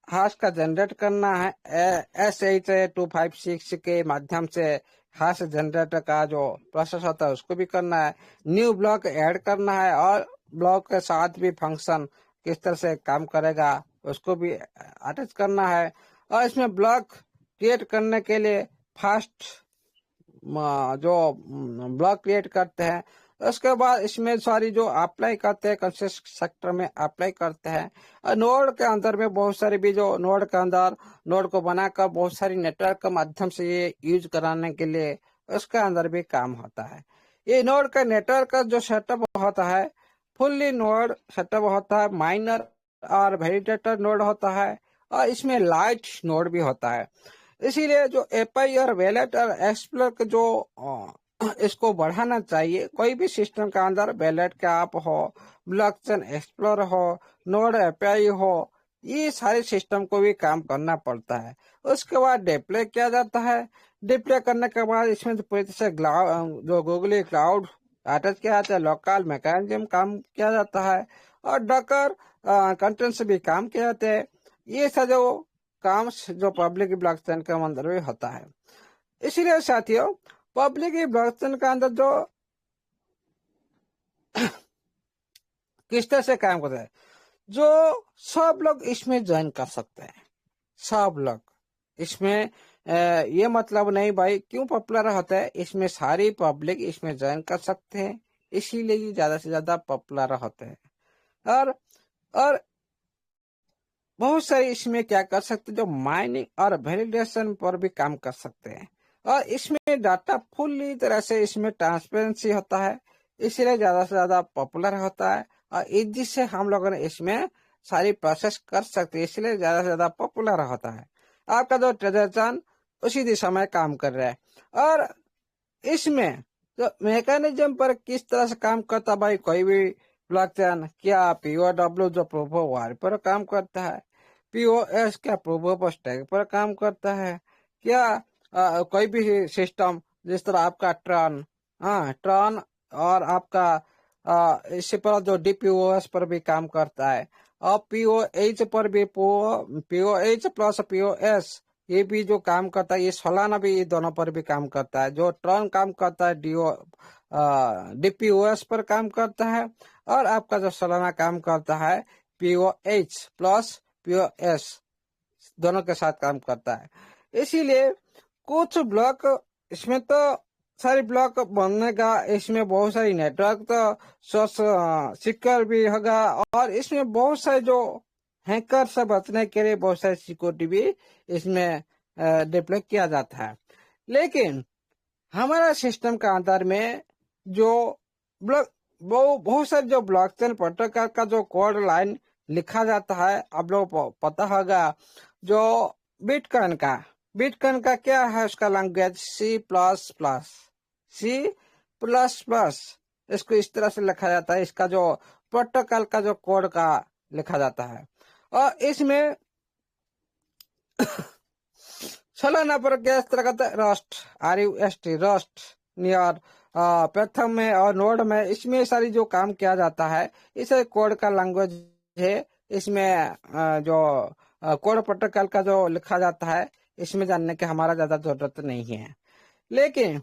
हाश का जनरेट करना है, SH256 के माध्यम से हाश जनरेटर का जो प्रोसेस होता है उसको भी करना है, न्यू ब्लॉक ऐड करना है, और ब्लॉक के साथ भी फंक्शन किस तरह से काम करेगा उसको भी अटैच करना है। और इसमें ब्लॉक क्रिएट करने के लिए फास्ट जो ब्लॉक क्रिएट करते हैं, उसके बाद इसमें सारी जो अप्लाई करते हैं कंसेस्ट सेक्टर में अप्लाई करते हैं। और नोड के अंदर में बहुत सारी भी जो नोड के अंदर नोड को बनाकर बहुत सारी नेटवर्क के माध्यम से ये यूज कराने के लिए उसके अंदर भी काम होता है। ये नोड का नेटवर्क का जो सेटअप होता है, फुल्ली नोड सेटअप होता है, माइनर और वैलिडेटर नोड होता है, और इसमें लाइट नोड भी होता है। इसीलिए जो एपीआई और वैलेट और एक्सप्लोर के जो इसको बढ़ाना चाहिए। कोई भी सिस्टम के अंदर वैलेट का ऐप हो, ब्लॉकचेन एक्सप्लोर हो, नोड एपीआई हो, ये सारे सिस्टम को भी काम करना पड़ता है। उसके बाद डिप्लॉय किया जाता है। डिप्लॉय करने के बाद इसमें पूरी तरह से जो गूगल क्लाउड अटैच किया जाता है, लोकल मैकेनिज्म काम किया जाता है, और डॉकर कंटेंट से भी काम किया जाता है। ये सब जो काम जो पब्लिक ब्लॉकचेन के अंदर भी होता है। इसीलिए साथियों, पब्लिक ब्लॉकचेन के अंदर जो किस तरह से काम करता है, जो सब लोग इसमें ज्वाइन कर सकते हैं, सब लोग इसमें। ये मतलब नहीं भाई क्यों पॉपुलर होता है, इसमें सारी पब्लिक इसमें ज्वाइन कर सकते हैं, इसीलिए ये ज्यादा से ज्यादा पॉपुलर होते हैं। और बहुत सारे इसमें क्या कर सकते हैं, जो माइनिंग और वैलिडेशन पर भी काम कर सकते हैं। और इसमें डाटा फुल्ली तरह से इसमें ट्रांसपेरेंसी होता है, इसलिए ज्यादा से ज्यादा पॉपुलर होता है। और इजी से हम लोगों ने इसमें सारी प्रोसेस कर सकते हैं, इसलिए ज्यादा से ज्यादा पॉपुलर होता है। आपका जो ट्रांजेक्शन उसी दिशा में काम कर रहा है। और इसमें तो मैकेनिज्म पर किस तरह से काम करता है भाई, कोई भी ब्लॉकचेन क्या पीओडब्ल्यू जो प्रूफ ऑफ वर्क पर काम करता है, पीओएस क्या प्रूफ ऑफ स्टेक पर काम करता है, क्या कोई भी सिस्टम जिस तरह आपका ट्रॉन, ट्रॉन और आपका इसी पर जो डीपीओएस पर भी काम करता है, और पीओएच पर भी पीओएच प्लस पीओएस ये भी जो काम करता है, ये सोलाना भी ये दोनों पर भी काम करता है। जो ट्रॉन काम करता है डीपीओएस पर काम करता है, और आपका जो सोलाना काम करता है पीओएच प्लस पीओएस दोनों के साथ काम करता है। इसीलिए कुछ ब्लॉक इसमें तो सारी ब्लॉक बनने का, इसमें बहुत सारी नेटवर्क तो सिक्योर भी होगा, और इसमें बहुत सारे जो हैकर से बचने के लिए बहुत सारी सिक्योरिटी भी इसमें डेवलप किया जाता है। लेकिन हमारा सिस्टम का अंदर में जो ब्लॉक बहुत सारे जो ब्लॉकचेन प्रोटोकॉल का जो कोड लाइन लिखा जाता है, आप लोग पता होगा, जो बिटकॉइन का क्या है उसका लैंग्वेज C++, इसको इस तरह से लिखा जाता है, इसका जो प्रोटोकॉल का जो कोड का लिखा जाता है। और इसमें सोलाना पर क्या इस तरह का रस्ट नियर प्रथम में और नोड में, इसमें सारी जो काम किया जाता है, इस कोड का लैंग्वेज है। इसमें जो कोड प्रोटोकॉल का जो लिखा जाता है, इसमें जानने की हमारा ज्यादा जरूरत नहीं है। लेकिन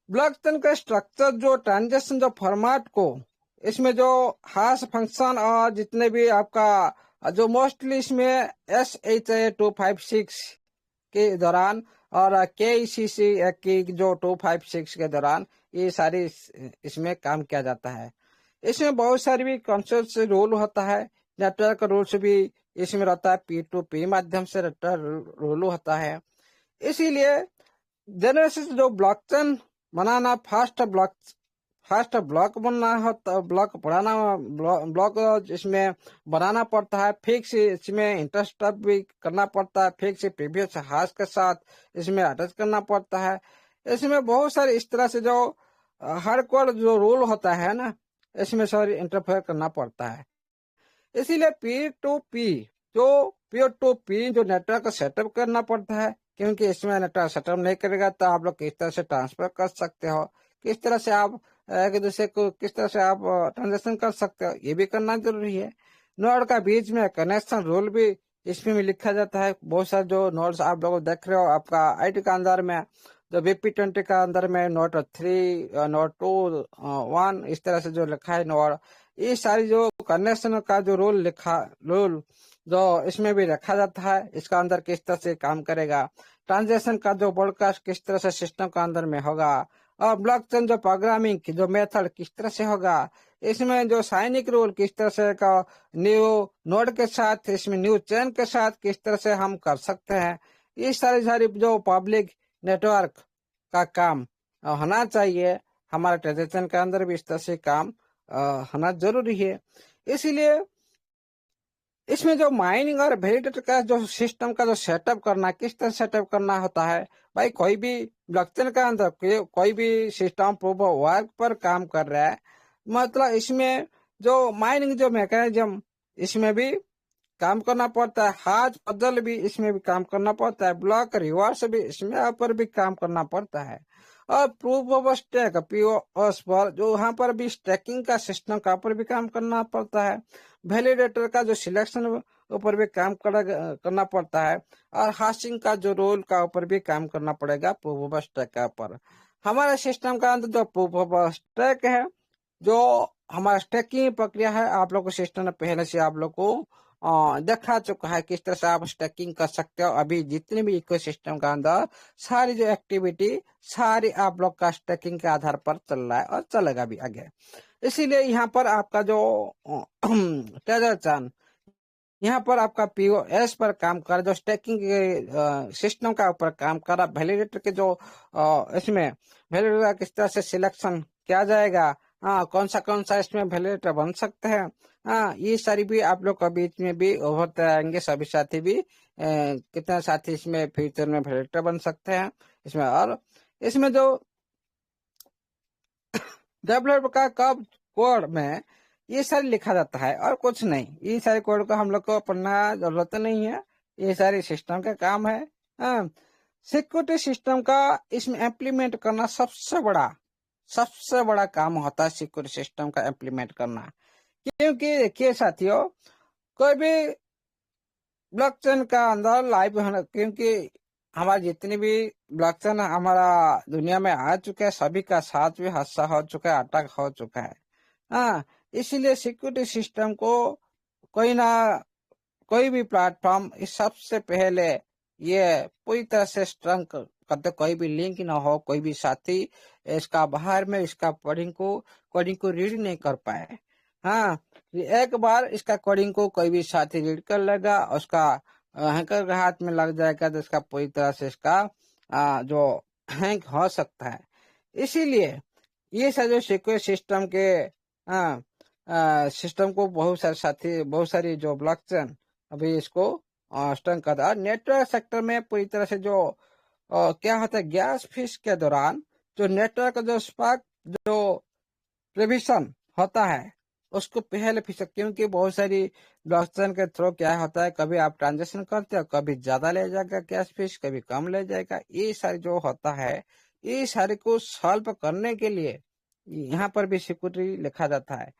ब्लॉकचेन का स्ट्रक्चर जो ट्रांजेक्शन जो फॉर्मेट को, इसमें जो हाश फंक्शन और जितने भी आपका जो मोस्टली इसमें SHA-256 के दौरान और KCC की जो 256 के दौरान ये सारी इसमें काम किया जाता है। इसमें बहुत सारी भी कॉन्सेप्ट रूल होता है, नेटवर्क रूल्स भी इसमें रहता है, P2P माध्यम से रूल होता है। इसीलिए जेनेसिस जो ब्लॉकचेन बनाना, फास्ट ब्लॉक बनना होता, ब्लॉक इसमें बनाना पड़ता है, फिक्स इसमें इंटरेस्ट भी करना पड़ता है, फिक्स प्रीवियस हाश के साथ इसमें अटैच करना पड़ता है। इसमें बहुत सारे इस तरह से जो हार्डकोर जो रूल होता है ना, इसमें सारी इंटरफेयर करना पड़ता है। इसीलिए पीयर जो नेटवर्क सेटअप करना पड़ता है, क्योंकि इसमें नेटवर्क सेटअप नहीं करेगा तो आप लोग किस तरह से ट्रांसफर कर सकते हो, किस तरह से आप एक दूसरे को किस तरह से आप ट्रांजेक्शन कर सकते हो, ये भी करना जरूरी है। नोड का बीच में कनेक्शन रूल भी इसमें भी लिखा जाता है। बहुत सारे जो नोड्स आप लोग देख रहे हो आपका आईटी का अंदर में, जो BP20 का अंदर में नोड 3, नोड 2, 1 इस तरह से जो लिखा है नोड, ये सारी जो कनेक्शन का जो रूल जो इसमें भी रखा जाता है, इसका अंदर किस तरह से काम करेगा, ट्रांजेक्शन का जो ब्रॉडकास्ट किस तरह से सिस्टम का अंदर में होगा, और ब्लॉकचेन जो प्रोग्रामिंग की जो मेथड किस तरह से होगा, इसमें जो साइनिक रूल किस तरह से का न्यू नोड के साथ, इसमें न्यू चेन के साथ किस तरह से हम कर सकते हैं, ये सारी जो पब्लिक नेटवर्क का काम होना चाहिए। हमारे ट्रांजेक्शन के अंदर भी इस तरह से काम होना जरूरी है। इसीलिए इसमें जो माइनिंग और वैलिडेटर का जो सिस्टम का जो सेटअप करना, किस तरह सेटअप करना होता है भाई, कोई भी ब्लॉकचेन के अंदर कोई भी सिस्टम प्रूफ ऑफ वर्क पर काम कर रहा है, मतलब इसमें जो माइनिंग जो मैकेनिज्म इसमें भी काम करना पड़ता है, हाथ पजल भी इसमें भी काम करना पड़ता है, ब्लॉक रिवर्स भी इसमें पर भी काम करना पड़ता है। और प्रूफ ऑफ स्टेक पीओएस पर जो यहाँ पर भी स्टेकिंग का सिस्टम का ऊपर भी काम करना पड़ता है, वैलिडेटर का जो सिलेक्शन ऊपर भी काम करना पड़ता है, और हाशिंग का जो रोल का ऊपर भी काम करना पड़ेगा प्रूफ ऑफ स्टेक का ऊपर। हमारे सिस्टम का अंदर जो प्रूफ ऑफ स्टेक है, जो हमारा स्टेकिंग प्रक्रिया है, आप लोग को सिस्टम ने पहले से आप लोग को देखा चुका है किस तरह से आप स्टेकिंग कर सकते हो। अभी जितने भी इकोसिस्टम का अंदर सारी जो एक्टिविटी सारी आप लोग का स्टेकिंग के आधार पर चल रहा है और चलेगा भी आगे। इसीलिए यहाँ पर आपका जो ट्रेजर चान यहाँ पर आपका पीओएस पर काम कर, जो स्टेकिंग के सिस्टम का ऊपर काम कर रहा, वैलिडेटर के जो इसमें वैलिडेटर किस तरह से सिलेक्शन किया जाएगा, हाँ कौन सा इसमें वैलिडेटर बन सकते हैं, हाँ ये सारी भी आप लोग के बीच में भी उभरते आएंगे। सभी साथी भी कितने साथी इसमें फ्यूचर में वैलिडेटर बन सकते हैं इसमें। और इसमें जो डेवलपर का कब कोड में ये सारी लिखा जाता है और कुछ नहीं, ये सारे कोड को हम लोग को पढ़ना जरूरत नहीं है, ये सारी सिस्टम का काम है। हाँ, सिक्योरिटी सिस्टम का इसमें इम्प्लीमेंट करना सबसे बड़ा काम होता है, सिक्योरिटी सिस्टम का इम्प्लीमेंट करना। क्योंकि देखिए साथियों, कोई भी ब्लॉकचेन का अंदर लाइव होना, क्योंकि हमारे जितने भी ब्लॉकचेन हमारा दुनिया में आ चुके हैं, सभी का साथ भी हादसा हो चुका है, अटैक हो चुका है। हाँ, इसीलिए सिक्योरिटी सिस्टम को कोई भी प्लेटफॉर्म इस सबसे पहले ये पूरी तरह से स्ट्रंग करते, कोई भी लिंक ना हो, कोई भी साथी इसका बाहर में इसका कोडिंग को रीड नहीं कर पाए। हाँ, एक बार इसका कोडिंग को कोई भी साथी रीड कर लेगा, उसका हैकर के हाथ में लग जाएगा, तो इसका पूरी तरह से इसका जो हैक हो सकता है। इसीलिए ये जो सिक्योर सिस्टम के सिस्टम को बहुत सारी जो ब्लॉकचेन अभी इसको स्ट्रंग करता है। नेटवर्क सेक्टर में पूरी तरह से जो क्या होता है, गैस फिश के दौरान जो नेटवर्क जो स्पार्क जो प्रिविशन होता है उसको पहले फिश, क्योंकि बहुत सारी ब्लॉकचेन के थ्रू क्या होता है, कभी आप ट्रांजेक्शन करते हो, कभी ज्यादा ले जाएगा गैस फिश, कभी कम ले जाएगा। ये सारी जो होता है, ये सारे को सॉल्व करने के लिए यहाँ पर भी सिक्योरिटी लिखा जाता है।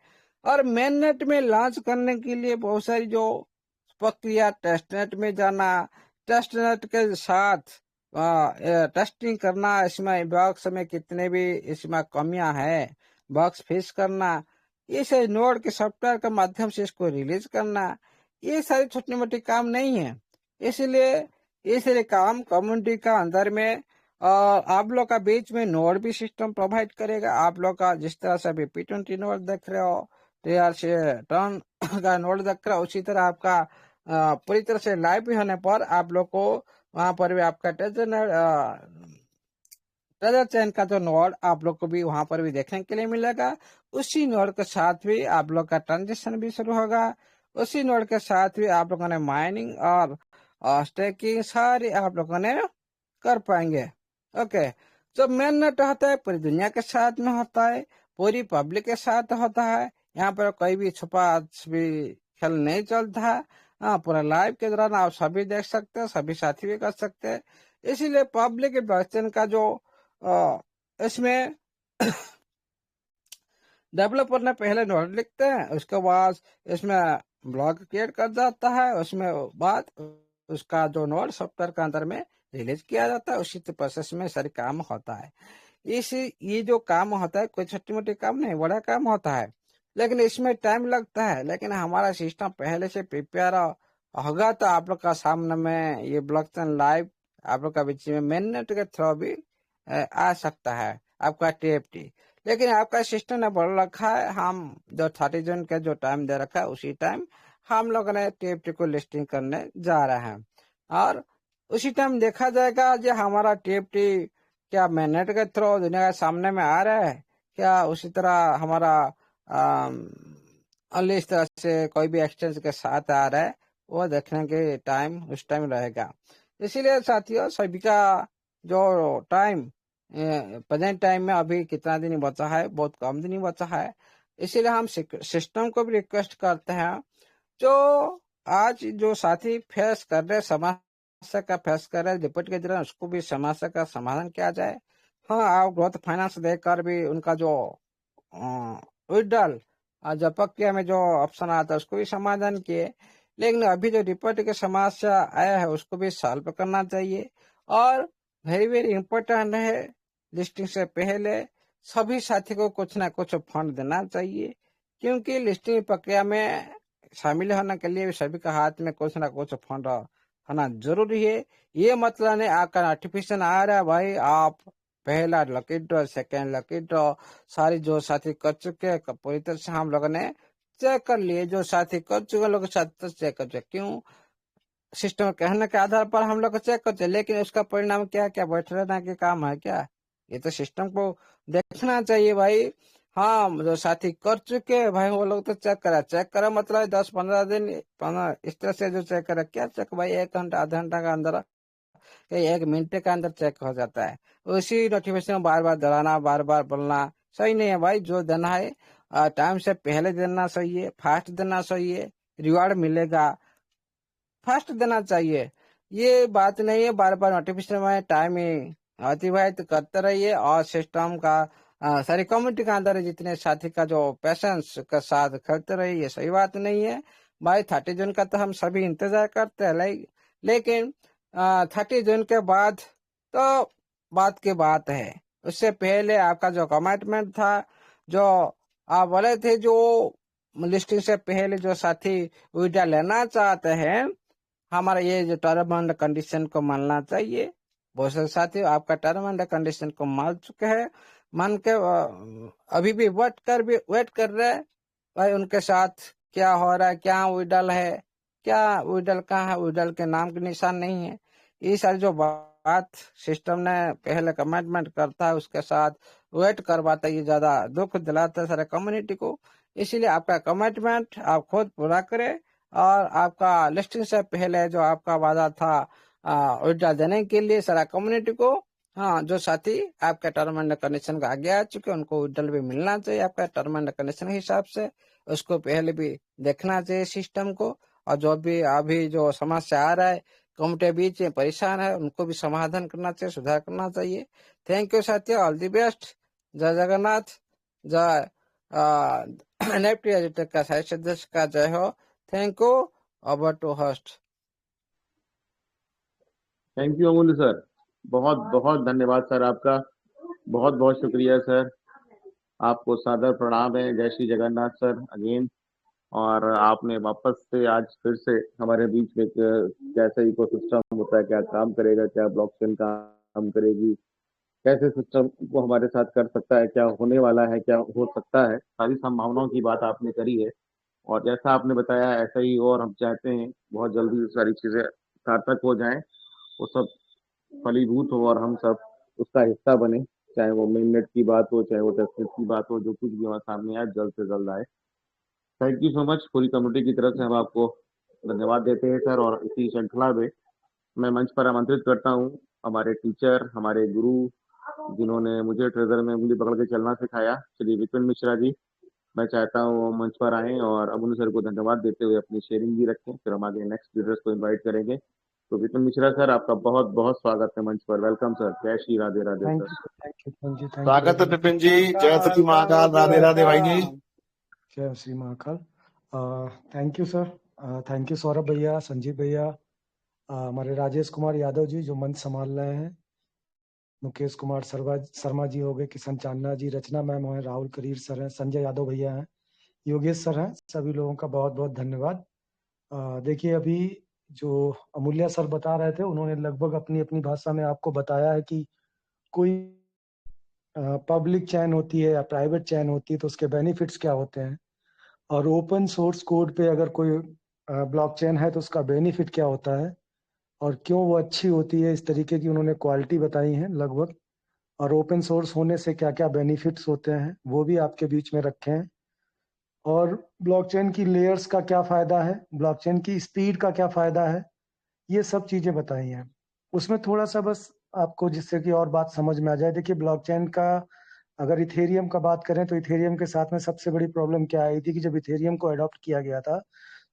और मेन नेट में लॉन्च करने के लिए बहुत सारी जो प्रक्रिया, टेस्ट नेट में जाना, टेस्ट नेट के साथ टेस्टिंग करना, इसमें बॉक्स में कितने भी इसमें कमियां हैं बॉक्स फिक्स करना, ये सारे नोड के सॉफ्टवेयर के माध्यम से इसको रिलीज करना, ये सारी छोटी मोटी काम नहीं है। इसलिए ये सारे काम कम्युनिटी का अंदर में और आप लोग का बीच में नोड भी सिस्टम प्रोवाइड करेगा। आप लोग का जिस तरह से अभी P20 नोड देख रहे हो, तैयार से टर्न का नोड देख रहे हो, उसी तरह आपका पूरी तरह से लाइव भी होने पर आप लोग को वहां पर भी आपका ट्रेजर चेन का जो नोड आप लोग को भी वहां पर भी देखने के लिए मिलेगा। उसी नोड के साथ भी आप लोग का ट्रांजेक्शन भी शुरू होगा, उसी नोड के साथ भी आप लोगों ने माइनिंग और स्टेकिंग सारी आप लोगों ने कर पाएंगे। ओके, जो मेन नेट होता है पूरी दुनिया के साथ में होता है, पूरी पब्लिक के साथ होता है, यहाँ पर कोई भी छुपा भी खेल नहीं चलता है। हाँ, पूरा लाइव के दौरान आप सभी देख सकते हैं, सभी साथी भी कर सकते हैं। इसीलिए पब्लिक ब्लॉकचेन का जो इसमें डेवलपर ने पहले नोड लिखते हैं, उसके बाद इसमें ब्लॉक क्रिएट कर जाता है, उसमें बाद उसका जो नोड सॉफ्टवेयर के अंदर में रिलीज किया जाता है। उसी प्रोसेस में सारे काम होता है। ये जो काम होता है कोई छोटी मोटी काम नहीं, बड़ा काम होता है, लेकिन इसमें टाइम लगता है। लेकिन हमारा सिस्टम पहले से प्रिपेयर होगा तो आप लोग का सामने में ये ब्लॉकचेन लाइव आप लोग का बीच में मेन नेट के थ्रू भी आ सकता है आपका TFT। लेकिन आपका सिस्टम ने बोल रखा है, हम जो 30 जून का जो टाइम दे रखा है उसी टाइम हम लोग ने TFT को लिस्टिंग करने जा रहे हैं, और उसी टाइम देखा जाएगा जो हमारा TFT क्या मैनेट के थ्रू दुनिया के सामने में आ रहा है, क्या उसी तरह हमारा अन्य इस तरह से कोई भी एक्सचेंज के साथ आ रहा है, वो देखने के टाइम उस टाइम रहेगा। इसीलिए साथियों, सभी का जो टाइम प्रेजेंट टाइम में अभी कितना दिन बचा है, बहुत कम दिन बचा है। इसीलिए हम सिस्टम को भी रिक्वेस्ट करते हैं, जो आज जो साथी फेस कर रहे समस्या का फेस कर रहे रिपोर्ट के दौरान, उसको भी समस्या का समाधान किया जाए। हाँ, आप ग्रोथ फाइनेंस देकर भी उनका जो विड्रॉल जो प्रक्रिया में जो ऑप्शन आता है उसको भी समाधान किए। लेकिन अभी जो डिपॉजिट की समस्या आया है उसको भी सॉल्व करना चाहिए। और वेरी वेरी इंपॉर्टेंट है, लिस्टिंग से पहले सभी साथी को कुछ ना कुछ फंड देना चाहिए, क्योंकि लिस्टिंग प्रक्रिया में शामिल होने के लिए सभी के हाथ में कुछ ना कुछ फंड होना जरूरी है। ये मतलब नहीं आपका नोटिफिकेशन आ रहा है भाई आप पहला lucky draw, second lucky draw, सारी जो साथी कर चुके हैं पूरी तरह से हम लोगों ने चेक कर लिए। जो साथी कर चुके लोग साथी चेक कर चुके, क्यों सिस्टम कहने के आधार पर हम लोग चेक करते हैं, लेकिन उसका परिणाम क्या क्या बैठ रहना के काम है क्या? ये तो सिस्टम को देखना चाहिए भाई। हाँ, जो साथी कर चुके हैं भाई वो लोग तो चेक करा मतलब 10-15 दिन 15 इस तरह से जो चेक करा, क्या चेक भाई 1 घंटा आधा घंटा का अंदर, 1 मिनट के अंदर चेक हो जाता है। उसी नोटिफिकेशन बार बार दोहराना, बार बार बोलना सही नहीं है भाई। जो देना है टाइम से पहले देना सही है, फास्ट देना सही है, रिवार्ड मिलेगा, फास्ट देना चाहिए। ये बात नहीं है बार बार नोटिफिकेशन में टाइम अतिबाहित करते रहिए और सिस्टम का सारी कम्युनिटी के अंदर जितने साथी का जो पैशंस के साथ खेलते रहिए, ये सही बात नहीं है भाई। 30 जून का तो हम सभी इंतजार करते हैं, लेकिन 30 जून के बाद तो बात की बात है। उससे पहले आपका जो कमिटमेंट था, जो आप बोले थे, जो लिस्टिंग से पहले जो साथी विड्रॉ लेना चाहते हैं, हमारा ये जो टर्म एंड कंडीशन को मानना चाहिए। बहुत सारे साथी आपका टर्म एंड कंडीशन को मान चुके हैं, मान के अभी भी वेट कर रहे हैं भाई उनके साथ क्या हो रहा है, क्या विड्रॉल है, क्या विड्रॉल कहाँ है, विड्रॉल के नाम के निशान नहीं है। ये सारी जो बात सिस्टम ने पहले कमिटमेंट करता है उसके साथ वेट करवाता है, ये ज्यादा दुख दिलाता है सारे कम्युनिटी को। इसीलिए आपका कमिटमेंट आप खुद पूरा करें और आपका लिस्टिंग से पहले जो आपका वादा था विड्रॉल देने के लिए सारा कम्युनिटी को, हाँ, जो साथी आपके टर्म एंड कंडीशन का आगे आ चुके हैं उनको विड्रॉल भी मिलना चाहिए आपका टर्म एंड कंडीशन के हिसाब से। उसको पहले भी देखना चाहिए सिस्टम को। और जो भी अभी जो समस्या आ रहा है कम्युनिटी बीच में परेशान है उनको भी समाधान करना चाहिए, सुधार करना चाहिए। थैंक यू साथियों, ऑल द बेस्ट। जय जगन्नाथ, जय एनएफटी एडिटर का साहित्य सदस्य का जय हो। Thank you. Over to host. Thank you Amulya sir, बहुत बहुत धन्यवाद सर आपका, बहुत बहुत शुक्रिया सर। आपको सादर प्रणाम है, जय श्री जगन्नाथ सर अगेन। और आपने वापस से आज फिर से हमारे बीच में कैसा इकोसिस्टम होता है, क्या काम करेगा, क्या ब्लॉकचेन काम करेगी, कैसे सिस्टम को हमारे साथ कर सकता है, क्या होने वाला है, क्या हो सकता है, सारी संभावनाओं की बात आपने करी है। और जैसा आपने बताया ऐसा ही हो, और हम चाहते हैं बहुत जल्दी सारी चीजें सार्थक हो जाएं, वो सब फलीभूत हो और हम सब उसका हिस्सा बने। चाहे वो मेननेट की बात हो, चाहे वो टेस्टनेट की बात हो, जो कुछ भी हमारे सामने आए जल्द से जल्द आए। थैंक यू सो मच, पूरी कम्युनिटी की तरफ से हम आपको धन्यवाद देते हैं सर। और इसी श्रृंखला में मैं मंच पर आमंत्रित करता हूँ हमारे टीचर, हमारे गुरु, जिन्होंने मुझे ट्रेजर में उंगली पकड़ के चलना सिखाया, श्री विपिन मिश्रा जी। मैं चाहता हूँ वो मंच पर आए और अमूल्य सर को धन्यवाद देते हुए अपनी शेयरिंग भी रखें, फिर हम आगे नेक्स्ट लीडर्स को इनवाइट करेंगे। तो विपिन मिश्रा सर, आपका बहुत बहुत स्वागत है मंच पर। वेलकम सर, जय Shri Radhe Radhe thank sir. You thank you thank you thank you स्वागत है वेरी मच। विपिन जी, जय श्री महाकाल, राधे राधे भाई जी। जय Shri Mahakal. Thank you sir, thank you Saurabh भैया, संजीव भैया, हमारे राजेश कुमार यादव जी जो मंच संभाल रहे हैं, मुकेश कुमार शर्मा जी हो गए, किशन चांदना जी, रचना मैम है, राहुल करीर सर हैं, संजय यादव भैया हैं, योगेश सर हैं, सभी लोगों का बहुत बहुत धन्यवाद। देखिए अभी जो अमूल्य सर बता रहे थे उन्होंने लगभग अपनी अपनी भाषा में आपको बताया है कि कोई पब्लिक चैन होती है या प्राइवेट चैन होती है तो उसके बेनिफिट्स क्या होते हैं, और ओपन सोर्स कोड पे अगर कोई ब्लॉकचेन है तो उसका बेनिफिट क्या होता है और क्यों वो अच्छी होती है। इस तरीके की उन्होंने क्वालिटी बताई है लगभग, और ओपन सोर्स होने से क्या क्या बेनिफिट्स होते हैं वो भी आपके बीच में रखे हैं, और ब्लॉकचेन की लेयर्स का क्या फायदा है, ब्लॉकचेन की स्पीड का क्या फायदा है, ये सब चीजें बताई हैं। उसमें थोड़ा सा बस आपको जिससे कि और बात समझ में आ जाए, देखिए ब्लॉकचेन का अगर इथेरियम का बात करें तो इथेरियम के साथ में सबसे बड़ी प्रॉब्लम क्या आई थी कि जब इथेरियम को अडॉप्ट किया गया था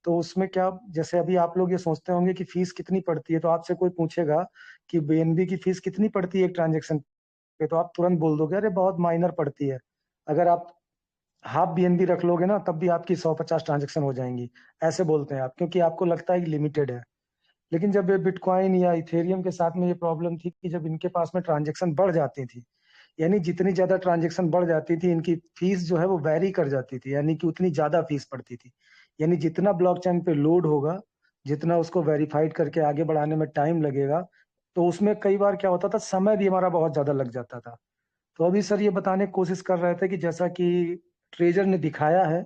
तो उसमें क्या, जैसे अभी आप लोग ये सोचते होंगे कि फीस कितनी पड़ती है, तो आपसे कोई पूछेगा कि बीएनबी की फीस कितनी पड़ती है एक ट्रांजेक्शन पे, तो आप तुरंत बोल दोगे अरे बहुत माइनर पड़ती है। अगर आप हाफ बीएनबी रख लोगे ना तब भी आपकी 150 ट्रांजेक्शन हो जाएंगी, ऐसे बोलते हैं आप, क्योंकि आपको लगता है कि लिमिटेड है। लेकिन जब ये बिटकॉइन या इथेरियम के साथ में ये प्रॉब्लम थी कि जब इनके पास में ट्रांजेक्शन बढ़ जाती थी, यानी जितनी ज्यादा ट्रांजेक्शन बढ़ जाती थी इनकी फीस जो है वो वैरी कर जाती थी, यानी कि उतनी ज्यादा फीस पड़ती थी। यानी जितना ब्लॉकचेन पे लोड होगा, जितना उसको वेरीफाइड करके आगे बढ़ाने में टाइम लगेगा, तो उसमें कई बार क्या होता था, समय भी हमारा बहुत ज्यादा लग जाता था। तो अभी सर ये बताने की कोशिश कर रहे थे कि जैसा कि ट्रेजर ने दिखाया है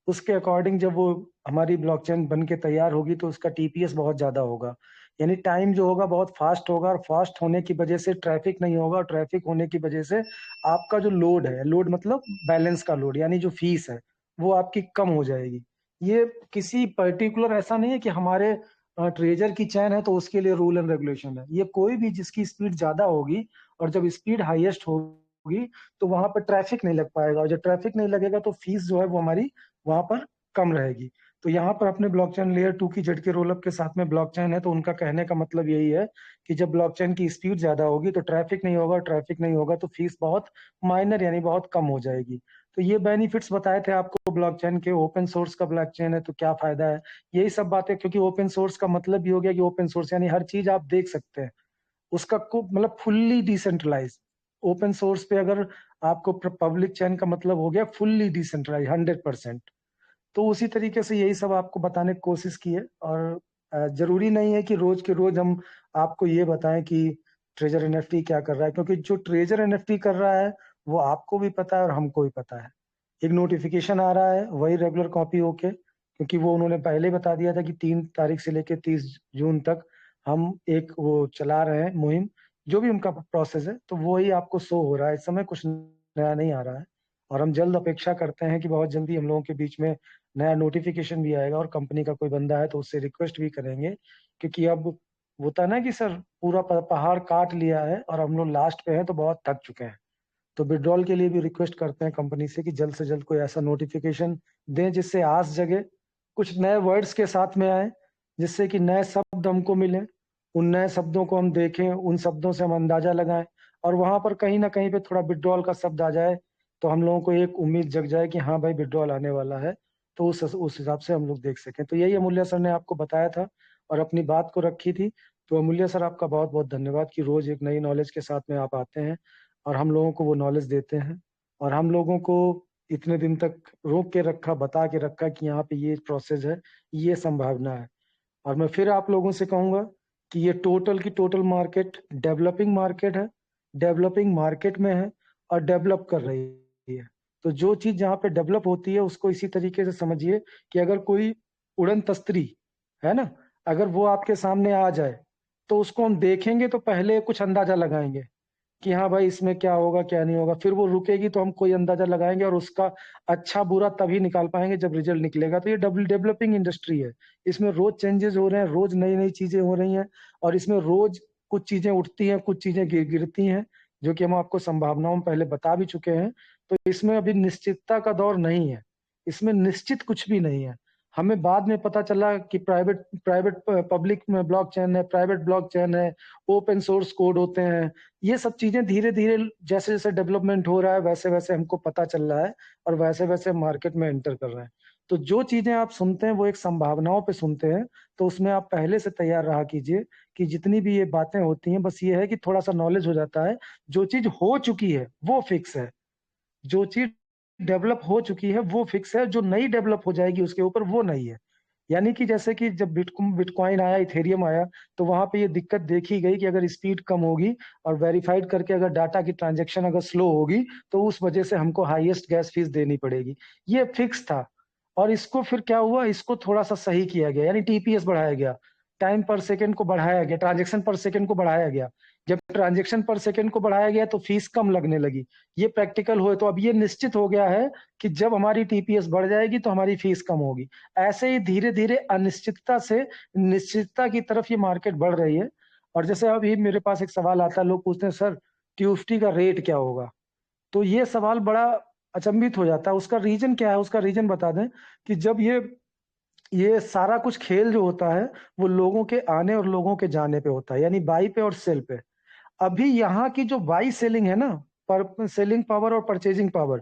उसके अकॉर्डिंग जब वो हमारी ब्लॉकचेन बन के तैयार होगी तो उसका टीपीएस बहुत ज्यादा होगा, यानी टाइम जो होगा बहुत फास्ट होगा, और फास्ट होने की वजह से ट्रैफिक नहीं होगा, और ट्रैफिक होने की वजह से आपका जो लोड है, लोड मतलब बैलेंस का लोड, यानी जो फीस है वो आपकी कम हो जाएगी। ये किसी पर्टिकुलर ऐसा नहीं है कि हमारे ट्रेजर की चैन है तो उसके लिए रूल एंड रेगुलेशन है, ये कोई भी जिसकी स्पीड ज्यादा होगी और जब स्पीड हाईएस्ट होगी तो वहां पर ट्रैफिक नहीं लग पाएगा, और जब ट्रैफिक नहीं लगेगा तो फीस जो है वो हमारी वहां पर कम रहेगी। तो यहाँ पर अपने ब्लॉकचेन लेयर 2 की जेडके रोलअप के साथ में ब्लॉकचेन है, तो उनका कहने का मतलब यही है कि जब ब्लॉकचेन की स्पीड ज्यादा होगी तो ट्रैफिक नहीं होगा, ट्रैफिक नहीं होगा तो फीस बहुत माइनर यानी बहुत कम हो जाएगी। तो ये बेनिफिट्स बताए थे आपको ब्लॉकचेन के। ओपन सोर्स का ब्लॉकचेन है तो क्या फायदा है, यही सब बातें, क्योंकि ओपन सोर्स का मतलब भी हो गया कि ओपन सोर्स यानी हर चीज आप देख सकते हैं उसका को मतलब फुल्ली डिसेंट्रलाइज। ओपन सोर्स पे अगर आपको पब्लिक चैन का मतलब हो गया फुल्ली डिसेंट्रलाइज 100%। तो उसी तरीके से यही सब आपको बताने की कोशिश की है, और जरूरी नहीं है कि रोज के रोज हम आपको ये बताएं कि ट्रेजर एनएफटी क्या कर रहा है, क्योंकि जो ट्रेजर एनएफटी कर रहा है वो आपको भी पता है और हमको भी पता है। एक नोटिफिकेशन आ रहा है वही रेगुलर कॉपी होके, क्योंकि वो उन्होंने पहले बता दिया था कि 3 तारीख से लेकर 30 जून तक हम एक वो चला रहे हैं मुहिम, जो भी उनका प्रोसेस है, तो वो ही आपको शो हो रहा है। इस समय कुछ नया नहीं आ रहा है, और हम जल्द अपेक्षा करते हैं कि बहुत जल्दी हम लोगों के बीच में नया नोटिफिकेशन भी आएगा, और कंपनी का कोई बंदा है तो उससे रिक्वेस्ट भी करेंगे, क्योंकि अब होता है ना कि सर पूरा पहाड़ काट लिया है और हम लोग लास्ट पे हैं तो बहुत थक चुके हैं। तो विड्रॉल के लिए भी रिक्वेस्ट करते हैं कंपनी से कि जल्द से जल्द कोई ऐसा नोटिफिकेशन दें जिससे आस जगे, कुछ नए वर्ड्स के साथ में आए, जिससे कि नए शब्द हमको मिले, उन नए शब्दों को हम देखें, उन शब्दों से हम अंदाजा लगाएं, और वहां पर कहीं ना कहीं पे थोड़ा विड्रॉल का शब्द आ जाए तो हम लोगों को एक उम्मीद जग जाए कि हाँ भाई विड्रॉल आने वाला है, तो उस हिसाब से हम लोग देख सकें। तो यही अमूल्य सर ने आपको बताया था और अपनी बात को रखी थी। तो अमूल्य सर आपका बहुत बहुत धन्यवाद कि रोज एक नई नॉलेज के साथ में आप आते हैं और हम लोगों को वो नॉलेज देते हैं, और हम लोगों को इतने दिन तक रोक के रखा, बता के रखा कि यहाँ पे ये प्रोसेस है, ये संभावना है। और मैं फिर आप लोगों से कहूंगा कि ये टोटल की टोटल मार्केट डेवलपिंग मार्केट है, डेवलपिंग मार्केट में है और डेवलप कर रही है। तो जो चीज जहाँ पे डेवलप होती है उसको इसी तरीके से समझिए कि अगर कोई उड़न तस्त्री है ना, अगर वो आपके सामने आ जाए तो उसको हम देखेंगे तो पहले कुछ अंदाजा लगाएंगे कि हाँ भाई इसमें क्या होगा क्या नहीं होगा, फिर वो रुकेगी तो हम कोई अंदाजा लगाएंगे और उसका अच्छा बुरा तभी निकाल पाएंगे जब रिजल्ट निकलेगा। तो ये डेवलपिंग इंडस्ट्री है, इसमें रोज चेंजेस हो रहे हैं, रोज नई नई चीजें हो रही हैं, और इसमें रोज कुछ चीजें उठती हैं, कुछ चीजें गिरती हैं, जो कि हम आपको संभावनाओं में पहले बता भी चुके हैं। तो इसमें अभी निश्चितता का दौर नहीं है, इसमें निश्चित कुछ भी नहीं है। हमें बाद में पता चला कि प्राइवेट प्राइवेट पब्लिक में ब्लॉकचेन है, प्राइवेट ब्लॉकचेन है, ओपन सोर्स कोड होते हैं, ये सब चीजें धीरे धीरे जैसे जैसे डेवलपमेंट हो रहा है वैसे वैसे हमको पता चल रहा है, और वैसे वैसे मार्केट में एंटर कर रहे हैं। तो जो चीजें आप सुनते हैं वो एक संभावनाओं पे सुनते हैं, तो उसमें आप पहले से तैयार रहा कीजिए कि जितनी भी ये बातें होती हैं बस ये है कि थोड़ा सा नॉलेज हो जाता है। जो चीज हो चुकी है वो फिक्स है, जो चीज डेवलप हो चुकी है वो फिक्स है, जो नई डेवलप हो जाएगी उसके ऊपर वो नहीं है। यानी कि जैसे कि जब बिटकॉइन आया, इथेरियम आया, तो वहां पे ये दिक्कत देखी गई कि अगर स्पीड कम होगी और वेरीफाइड करके अगर डाटा की ट्रांजैक्शन अगर स्लो होगी तो उस वजह से हमको हाईएस्ट गैस फीस देनी पड़ेगी, ये फिक्स था। और इसको फिर क्या हुआ, इसको थोड़ा सा सही किया गया, यानी टीपीएस बढ़ाया गया, टाइम पर सेकंड को बढ़ाया गया, ट्रांजेक्शन पर सेकंड को बढ़ाया गया। जब ट्रांजेक्शन पर सेकंड को बढ़ाया गया तो फीस कम लगने लगी, ये प्रैक्टिकल हुए। तो अब ये निश्चित हो गया है कि जब हमारी टीपीएस बढ़ जाएगी तो हमारी फीस कम होगी। ऐसे ही धीरे धीरे अनिश्चितता से निश्चितता की तरफ ये मार्केट बढ़ रही है। और जैसे अभी मेरे पास एक सवाल आता है, लोग पूछते हैं सर ट्यूफ्टी का रेट क्या होगा, तो ये सवाल बड़ा अचंभित हो जाता है। उसका रीजन क्या है, उसका रीजन बता दें कि जब ये सारा कुछ खेल जो होता है वो लोगों के आने और लोगों के जाने पे होता है, यानी बाई पे और सेल पे। अभी यहाँ की जो बाई सेलिंग है ना, पर सेलिंग पावर और परचेजिंग पावर,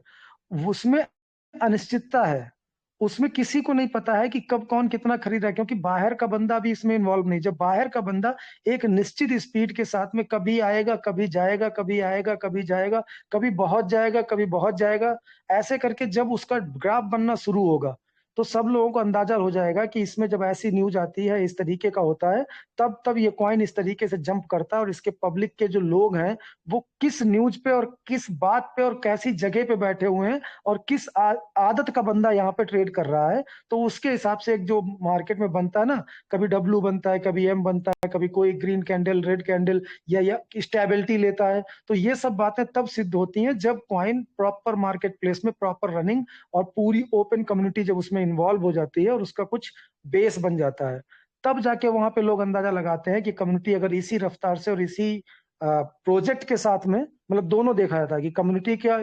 उसमें अनिश्चितता है। उसमें किसी को नहीं पता है कि कब कौन कितना खरीद रहा है, क्योंकि बाहर का बंदा भी इसमें इन्वॉल्व नहीं। जब बाहर का बंदा एक निश्चित स्पीड के साथ में कभी आएगा, कभी जाएगा, कभी आएगा, कभी जाएगा, कभी बहुत जाएगा, कभी बहुत जाएगा, ऐसे करके जब उसका ग्राफ बनना शुरू होगा, तो सब लोगों को अंदाजा हो जाएगा कि इसमें जब ऐसी न्यूज आती है, इस तरीके का होता है, तब तब ये कॉइन इस तरीके से जंप करता है। और इसके पब्लिक के जो लोग हैं, वो किस न्यूज पे और किस बात पे और कैसी जगह पे बैठे हुए हैं, और किस आदत का बंदा यहाँ पे ट्रेड कर रहा है, तो उसके हिसाब से एक जो मार्केट में बनता है ना, कभी डब्ल्यू बनता है, कभी एम बनता है, कभी कोई ग्रीन कैंडल, रेड कैंडल, या स्टेबिलिटी लेता है। तो ये सब बातें तब सिद्ध होती हैं जब कॉइन प्रॉपर मार्केट प्लेस में प्रॉपर रनिंग और पूरी ओपन कम्युनिटी जब उसमें इन्वॉल्व हो जाती है और उसका कुछ बेस बन जाता है, तब जाके वहां पे लोग अंदाजा लगाते हैं कि कम्युनिटी अगर इसी रफ्तार से और इसी प्रोजेक्ट के साथ में, मतलब दोनों देखा जाता है कि कम्युनिटी का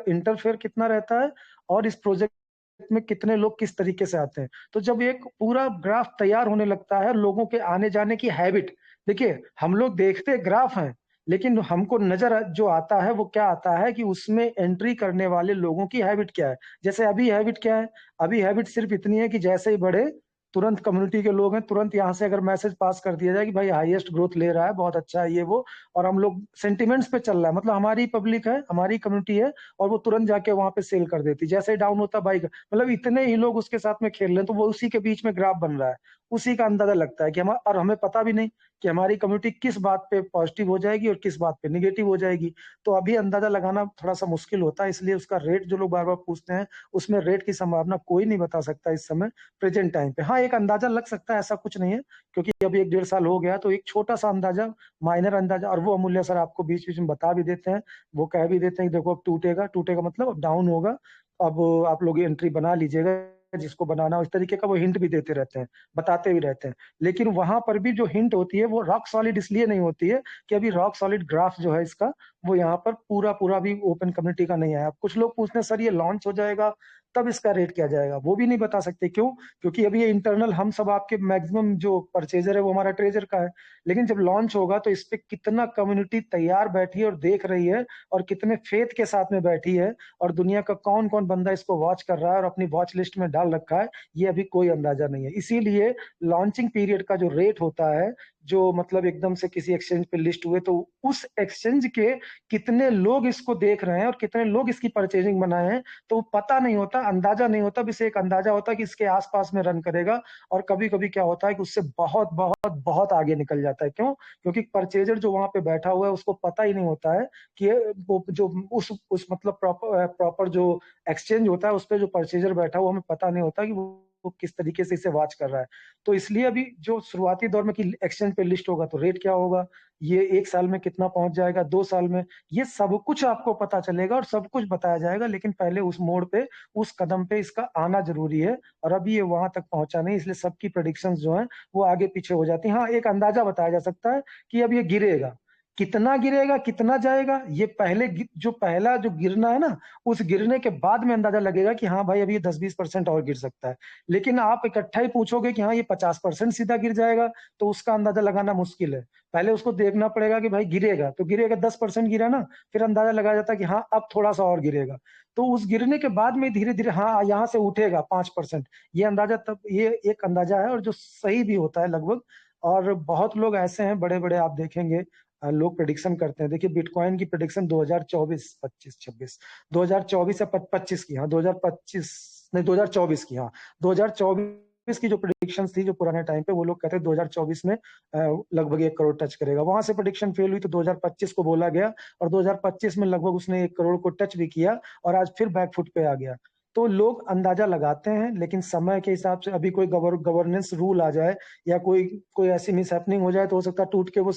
इंटरफेयर कितना रहता है और इस प्रोजेक्ट में कितने लोग किस तरीके से आते हैं। तो जब एक पूरा ग्राफ तैयार होने लगता है, लोगों के आने जाने की हैबिट, देखिए हम लोग देखते ग्राफ हैं, लेकिन हमको नजर जो आता है वो क्या आता है कि उसमें एंट्री करने वाले लोगों की हैबिट क्या है। जैसे अभी हैबिट क्या है, अभी हैबिट सिर्फ इतनी है कि जैसे ही बढ़े, तुरंत कम्युनिटी के लोग हैं, तुरंत यहाँ से अगर मैसेज पास कर दिया जाए कि भाई हाईएस्ट ग्रोथ ले रहा है, बहुत अच्छा है ये वो, और हम लोग सेंटिमेंट्स पे चल रहा है, मतलब हमारी पब्लिक है, हमारी कम्युनिटी है, और वो तुरंत जाके वहां पे सेल कर देती, जैसे ही डाउन होता बाइक, मतलब इतने ही लोग उसके साथ में खेल रहे हैं, तो वो उसी के बीच में ग्राफ बन रहा है। उसी का अंदाजा लगता है कि हम, और हमें पता भी नहीं कि हमारी कम्युनिटी किस बात पे पॉजिटिव हो जाएगी और किस बात पे निगेटिव हो जाएगी। तो अभी अंदाजा लगाना थोड़ा सा मुश्किल होता है, इसलिए उसका रेट जो लोग बार बार पूछते हैं, उसमें रेट की संभावना कोई नहीं बता सकता इस समय प्रेजेंट टाइम पे। हाँ, एक अंदाजा लग सकता है, ऐसा कुछ नहीं है, क्योंकि अभी 1-1.5 साल हो गया, तो एक छोटा सा अंदाजा, माइनर अंदाजा, और वो अमूल्य सर आपको बीच बीच में बता भी देते हैं, वो कह भी देते हैं कि देखो अब टूटेगा, टूटेगा मतलब अब डाउन होगा, अब आप लोग एंट्री बना लीजिएगा, जिसको बनाना हो, इस तरीके का वो हिंट भी देते रहते हैं, बताते भी रहते हैं। लेकिन वहां पर भी जो हिंट होती है वो रॉक सॉलिड इसलिए नहीं होती है कि अभी रॉक सॉलिड ग्राफ जो है इसका, वो यहाँ पर पूरा पूरा भी ओपन कम्युनिटी का नहीं आया। कुछ लोग पूछते हैं सर ये लॉन्च हो जाएगा तब इसका रेट क्या जाएगा, वो भी नहीं बता सकते। क्यों? क्योंकि अभी ये इंटरनल, हम सब आपके मैक्सिमम जो परचेजर है वो हमारा ट्रेजर का है, लेकिन जब लॉन्च होगा तो इस पे कितना कम्युनिटी तैयार बैठी है और देख रही है, और कितने फेथ के साथ में बैठी है, और दुनिया का कौन कौन बंदा इसको वॉच कर रहा है और अपनी वॉच लिस्ट में डाल रखा है, ये अभी कोई अंदाजा नहीं है। इसीलिए लॉन्चिंग पीरियड का जो रेट होता है, जो मतलब एकदम से किसी एक्सचेंज पे लिस्ट हुए, तो उस एक्सचेंज के कितने लोग इसको देख रहे हैं और कितने लोग इसकी परचेजिंग बनाए हैं, तो वो पता नहीं होता, अंदाजा नहीं होता। बस एक अंदाजा होता है कि इसके आसपास में रन करेगा, और कभी कभी क्या होता है कि उससे बहुत बहुत बहुत आगे निकल जाता है। क्यों? क्योंकि परचेजर जो वहां पे बैठा हुआ है उसको पता ही नहीं होता है कि वो जो उस मतलब प्रॉपर जो एक्सचेंज होता है उस पर जो परचेजर बैठा हुआ, हमें पता नहीं होता कि वो किस तरीके से इसे वॉच कर रहा है। तो इसलिए अभी जो शुरुआती दौर में कि एक्सचेंज पे लिस्ट होगा तो रेट क्या होगा, ये 1 साल में कितना पहुंच जाएगा, 2 साल में, ये सब कुछ आपको पता चलेगा और सब कुछ बताया जाएगा। लेकिन पहले उस मोड़ पे, उस कदम पे इसका आना जरूरी है, और अभी ये वहां तक पहुंचा नहीं, इसलिए सबकी प्रेडिक्शंस जो हैं वो आगे पीछे हो जाती हैं। हाँ, एक अंदाजा बताया जा सकता है कि अब ये गिरेगा, कितना गिरेगा, कितना जाएगा, ये पहले जो पहला जो गिरना है ना, उस गिरने के बाद में अंदाजा लगेगा कि हाँ भाई अभी ये 10-20% और गिर सकता है। लेकिन आप इकट्ठा ही पूछोगे कि हाँ ये 50% सीधा गिर जाएगा, तो उसका अंदाजा लगाना मुश्किल है। पहले उसको देखना पड़ेगा कि भाई गिरेगा तो गिरेगा, 10% गिरा ना, फिर अंदाजा लगाया जाता है कि हाँ अब थोड़ा सा और गिरेगा, तो उस गिरने के बाद में धीरे धीरे हाँ यहाँ से उठेगा 5%। ये अंदाजा, तब ये एक अंदाजा है और जो सही भी होता है लगभग। और बहुत लोग ऐसे हैं बड़े बड़े, आप देखेंगे लोग प्रेडिक्शन करते हैं। देखिए बिटकॉइन की प्रेडिक्शन 2024, 25, 26, 2024 या 25 की, हाँ 2025 नहीं 2024 की, हाँ 2024 की जो प्रेडिक्शन थी, जो पुराने टाइम पे, वो लोग कहते हैं 2024 में लगभग 1 करोड़ टच करेगा। वहां से प्रेडिक्शन फेल हुई तो 2025 को बोला गया, और 2025 में लगभग उसने 1 करोड़ को टच भी किया, और आज फिर बैकफुट पे आ गया। तो लोग अंदाजा लगाते हैं, लेकिन समय के हिसाब से अभी कोई गवर्नेंस रूल आ जाए, या कोई कोई ऐसी मिस हैपनिंग हो जाए, तो हो सकता है टूट के वो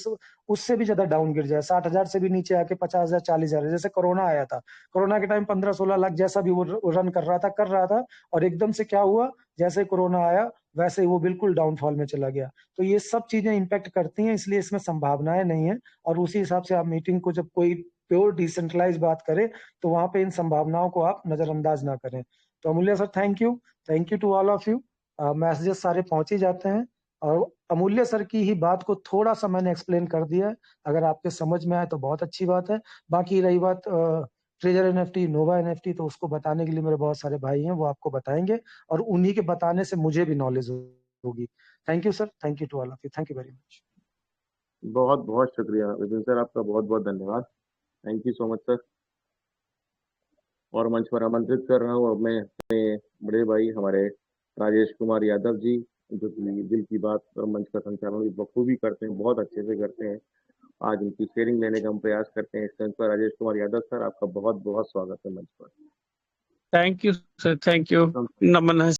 उससे भी ज्यादा डाउन गिर जाए, 60,000 से भी नीचे आके 50,000, 40,000, जैसे कोरोना आया था। कोरोना के टाइम 15-16 लाख जैसा भी वो रन कर रहा था, और एकदम से क्या हुआ, जैसे कोरोना आया वैसे ही वो बिल्कुल डाउनफॉल में चला गया। तो ये सब चीजें इम्पेक्ट करती हैं, इसलिए इसमें संभावनाएं नहीं है। और उसी हिसाब से आप मीटिंग को, जब कोई प्योर डिसेंट्रलाइज बात करे, तो वहां पे इन संभावनाओं को आप नजरअंदाज ना करें। तो Amulya sir, thank you to all of you. Messages सारे पहुंच ही जाते हैं। और अमूल्य सर की ही बात को थोड़ा सा मैंने एक्सप्लेन कर दिया है। अगर आपके समझ में आए तो बहुत अच्छी बात है। बाकी रही बात ट्रेजर एनएफटी, नोवा एनएफटी, तो उसको बताने के लिए मेरे बहुत सारे भाई हैं, वो आपको बताएंगे और उन्हीं के बताने से मुझे भी नॉलेज होगी। Thank you sir, thank you to all of you, thank you very much. बहुत बहुत शुक्रिया विपिन सर, आपका बहुत बहुत धन्यवाद। Thank you so much sir. और मंच पर आमंत्रित कर रहा हूँ अब मैं अपने बड़े भाई हमारे राजेश कुमार यादव जी, जो कि दिल की बात मंच का संचालन भी बखूबी करते हैं, बहुत अच्छे से करते हैं। आज उनकी शेयरिंग लेने का हम प्रयास करते हैं इस मंच पर। राजेश कुमार यादव सर, आपका बहुत बहुत स्वागत है मंच पर। Thank you sir, thank you. नमन है